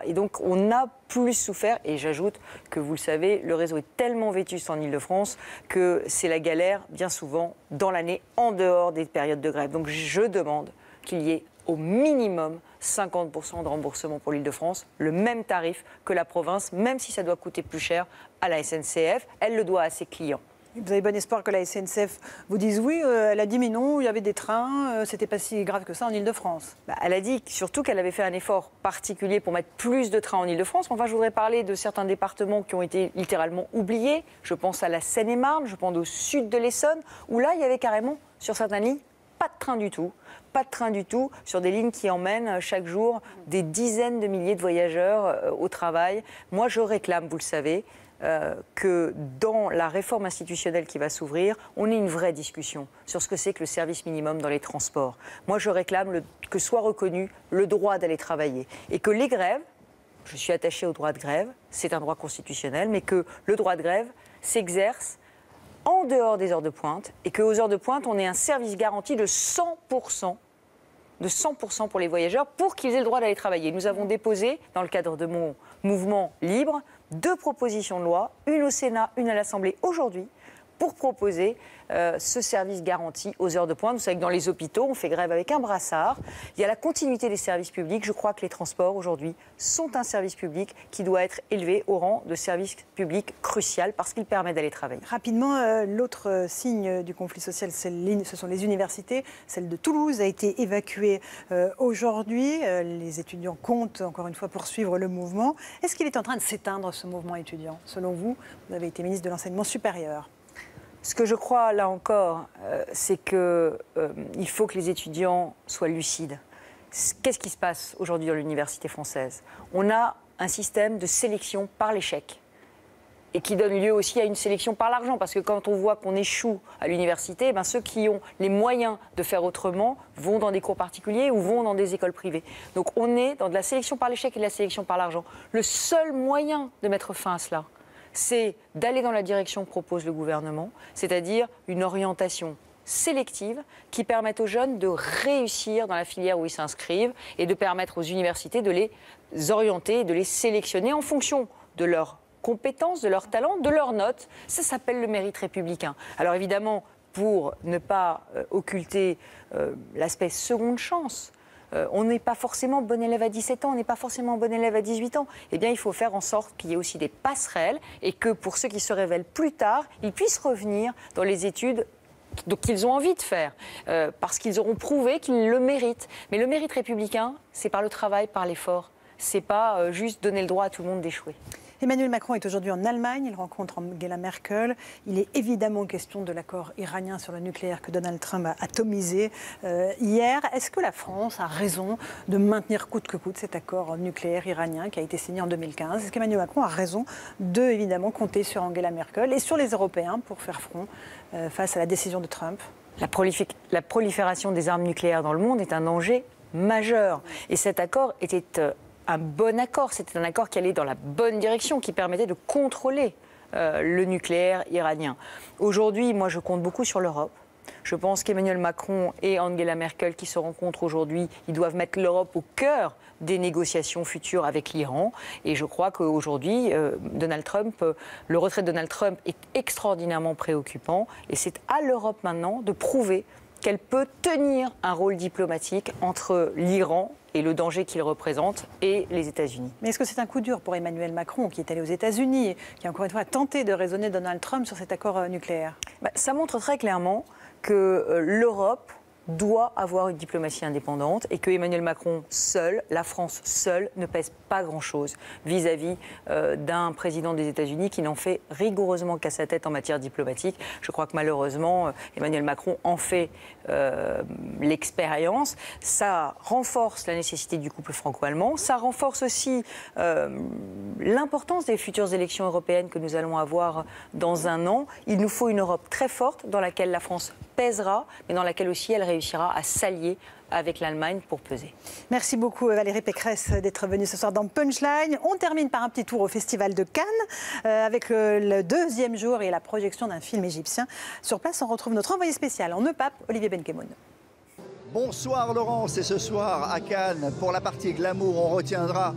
donc on a plus souffert. Et j'ajoute que vous le savez, le réseau est tellement vétuste en Île-de-France que c'est la galère bien souvent dans l'année en dehors des périodes de grève. Donc je demande qu'il y ait au minimum 50% de remboursement pour l'Île-de-France, le même tarif que la province, même si ça doit coûter plus cher à la SNCF, elle le doit à ses clients. Vous avez bon espoir que la SNCF vous dise oui, elle a dit mais non, il y avait des trains, c'était pas si grave que ça en Ile-de-France. Elle a dit surtout qu'elle avait fait un effort particulier pour mettre plus de trains en Ile-de-France. Enfin, je voudrais parler de certains départements qui ont été littéralement oubliés. Je pense à la Seine-et-Marne, je pense au sud de l'Essonne, où là, il y avait carrément, sur certaines lignes, pas de train du tout. Pas de train du tout sur des lignes qui emmènent chaque jour des dizaines de milliers de voyageurs au travail. Moi, je réclame, vous le savez, que dans la réforme institutionnelle qui va s'ouvrir, on ait une vraie discussion sur ce que c'est que le service minimum dans les transports. Moi, je réclame que soit reconnu le droit d'aller travailler et que les grèves, je suis attachée au droit de grève, c'est un droit constitutionnel, mais que le droit de grève s'exerce en dehors des heures de pointe et qu'aux heures de pointe, on ait un service garanti de 100% pour les voyageurs pour qu'ils aient le droit d'aller travailler. Nous avons déposé, dans le cadre de mon mouvement libre, 2 propositions de loi, une au Sénat, une à l'Assemblée aujourd'hui, pour proposer ce service garanti aux heures de pointe. Vous savez que dans les hôpitaux, on fait grève avec un brassard. Il y a la continuité des services publics. Je crois que les transports, aujourd'hui, sont un service public qui doit être élevé au rang de service public crucial parce qu'il permet d'aller travailler. Rapidement, l'autre signe du conflit social, ce sont les universités. Celle de Toulouse a été évacuée aujourd'hui. Les étudiants comptent, encore une fois, poursuivre le mouvement. Est-ce qu'il est en train de s'éteindre, ce mouvement étudiant? Selon vous, vous avez été ministre de l'Enseignement supérieur. Ce que je crois, là encore, c'est qu'il faut que les étudiants soient lucides. Qu'est-ce qui se passe aujourd'hui dans l'université française? On a un système de sélection par l'échec et qui donne lieu aussi à une sélection par l'argent. Parce que quand on voit qu'on échoue à l'université, ceux qui ont les moyens de faire autrement vont dans des cours particuliers ou vont dans des écoles privées. Donc on est dans de la sélection par l'échec et de la sélection par l'argent. Le seul moyen de mettre fin à cela, c'est d'aller dans la direction que propose le gouvernement, c'est-à-dire une orientation sélective qui permette aux jeunes de réussir dans la filière où ils s'inscrivent et de permettre aux universités de les orienter, de les sélectionner en fonction de leurs compétences, de leurs talents, de leurs notes. Ça s'appelle le mérite républicain. Alors évidemment, pour ne pas occulter l'aspect seconde chance. On n'est pas forcément bon élève à 17 ans, on n'est pas forcément bon élève à 18 ans. Eh bien, il faut faire en sorte qu'il y ait aussi des passerelles et que pour ceux qui se révèlent plus tard, ils puissent revenir dans les études qu'ils ont envie de faire, parce qu'ils auront prouvé qu'ils le méritent. Mais le mérite républicain, c'est par le travail, par l'effort. C'est pas juste donner le droit à tout le monde d'échouer. Emmanuel Macron est aujourd'hui en Allemagne, il rencontre Angela Merkel. Il est évidemment question de l'accord iranien sur le nucléaire que Donald Trump a atomisé hier. Est-ce que la France a raison de maintenir coûte que coûte cet accord nucléaire iranien qui a été signé en 2015 ? Est-ce qu'Emmanuel Macron a raison de, évidemment, compter sur Angela Merkel et sur les Européens pour faire front face à la décision de Trump ? La prolifération des armes nucléaires dans le monde est un danger majeur. Et cet accord était un bon accord, c'était un accord qui allait dans la bonne direction, qui permettait de contrôler le nucléaire iranien. Aujourd'hui, moi je compte beaucoup sur l'Europe. Je pense qu'Emmanuel Macron et Angela Merkel qui se rencontrent aujourd'hui, ils doivent mettre l'Europe au cœur des négociations futures avec l'Iran. Et je crois qu'aujourd'hui, le retrait de Donald Trump est extraordinairement préoccupant. Et c'est à l'Europe maintenant de prouver qu'elle peut tenir un rôle diplomatique entre l'Iran et le danger qu'il représente et les États-Unis. Mais est-ce que c'est un coup dur pour Emmanuel Macron, qui est allé aux États-Unis et qui, encore une fois, a tenté de raisonner Donald Trump sur cet accord nucléaire ? Ça montre très clairement que l'Europe doit avoir une diplomatie indépendante et que Emmanuel Macron seul, la France seule, ne pèse pas grand-chose vis-à-vis d'un président des États-Unis qui n'en fait rigoureusement qu'à sa tête en matière diplomatique. Je crois que malheureusement, Emmanuel Macron en fait l'expérience. Ça renforce la nécessité du couple franco-allemand. Ça renforce aussi l'importance des futures élections européennes que nous allons avoir dans un an. Il nous faut une Europe très forte dans laquelle la France pèsera, mais dans laquelle aussi elle réussira à s'allier avec l'Allemagne pour peser. Merci beaucoup Valérie Pécresse d'être venue ce soir dans Punchline. On termine par un petit tour au Festival de Cannes avec le deuxième jour et la projection d'un film égyptien. Sur place, on retrouve notre envoyé spécial en Europe, Olivier Benkemoun. Bonsoir Laurence, et ce soir à Cannes, pour la partie glamour, on retiendra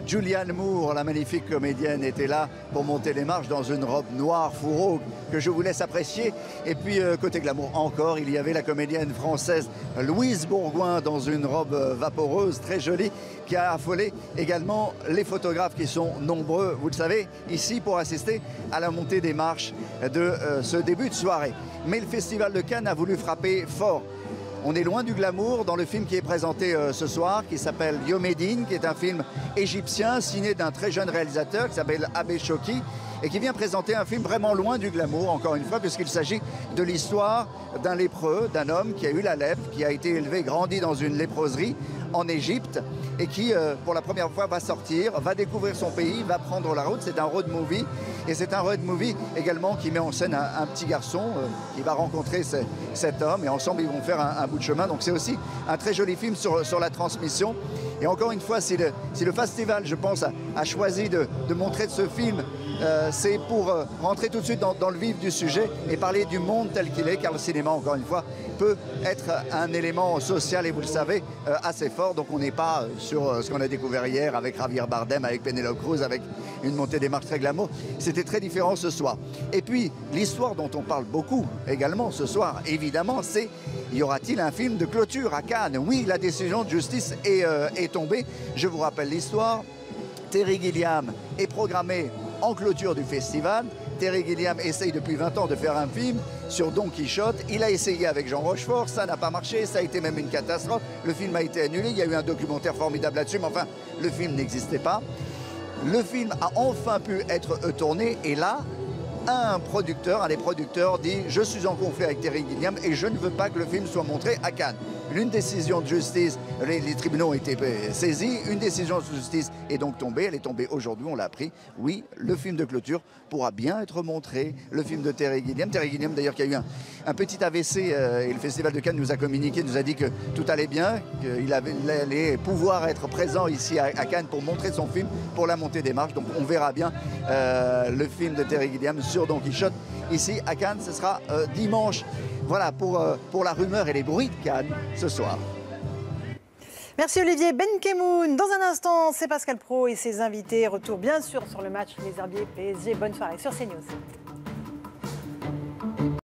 Julianne Moore, la magnifique comédienne, était là pour monter les marches dans une robe noire fourreau que je vous laisse apprécier. Et puis côté glamour encore, il y avait la comédienne française Louise Bourgoin dans une robe vaporeuse très jolie qui a affolé également les photographes qui sont nombreux, vous le savez, ici pour assister à la montée des marches de ce début de soirée. Mais le Festival de Cannes a voulu frapper fort. On est loin du glamour dans le film qui est présenté ce soir, qui s'appelle Yomédine, qui est un film égyptien signé d'un très jeune réalisateur qui s'appelle Abbé Choki et qui vient présenter un film vraiment loin du glamour, encore une fois, puisqu'il s'agit de l'histoire d'un lépreux, d'un homme qui a eu la lèpre, qui a été élevé, grandi dans une léproserie en Égypte et qui, pour la première fois, va sortir, va découvrir son pays, va prendre la route. C'est un road movie. Et c'est un road movie également qui met en scène un petit garçon qui va rencontrer cet homme. Et ensemble, ils vont faire un bout de chemin. Donc c'est aussi un très joli film sur la transmission. Et encore une fois, si le festival, je pense, a choisi de montrer ce film, c'est pour rentrer tout de suite dans le vif du sujet et parler du monde tel qu'il est, car le cinéma, encore une fois, peut être un élément social, et vous le savez, assez fort. Donc on n'est pas sur ce qu'on a découvert hier avec Javier Bardem, avec Penélope Cruz, avec une montée des marches très glamour. C'était très différent ce soir. Et puis, l'histoire dont on parle beaucoup également ce soir, évidemment, c'est y aura-t-il un film de clôture à Cannes? Oui, la décision de justice est tombée. Je vous rappelle l'histoire. Terry Gilliam est programmé en clôture du festival. Terry Gilliam essaye depuis 20 ans de faire un film sur Don Quichotte. Il a essayé avec Jean Rochefort, ça n'a pas marché, ça a été même une catastrophe. Le film a été annulé, il y a eu un documentaire formidable là-dessus, mais enfin, le film n'existait pas. Le film a enfin pu être tourné et là, un des producteurs dit « Je suis en conflit avec Terry Gilliam et je ne veux pas que le film soit montré à Cannes ». Une décision de justice, les tribunaux ont été saisis, une décision de justice est donc tombée, elle est tombée aujourd'hui, on l'a appris. Oui, le film de clôture pourra bien être montré, le film de Terry Gilliam. Terry Gilliam d'ailleurs qui a eu un petit AVC et le Festival de Cannes nous a communiqué, nous a dit que tout allait bien, qu'il allait pouvoir être présent ici à Cannes pour montrer son film pour la montée des marches. Donc on verra bien le film de Terry Gilliam sur Don Quichotte ici à Cannes, ce sera dimanche. Voilà pour la rumeur et les bruits de Cannes ce soir. Merci Olivier Benkemoun. Dans un instant, c'est Pascal Praud et ses invités. Retour bien sûr sur le match Les Herbiers PSG. Bonne soirée sur CNews.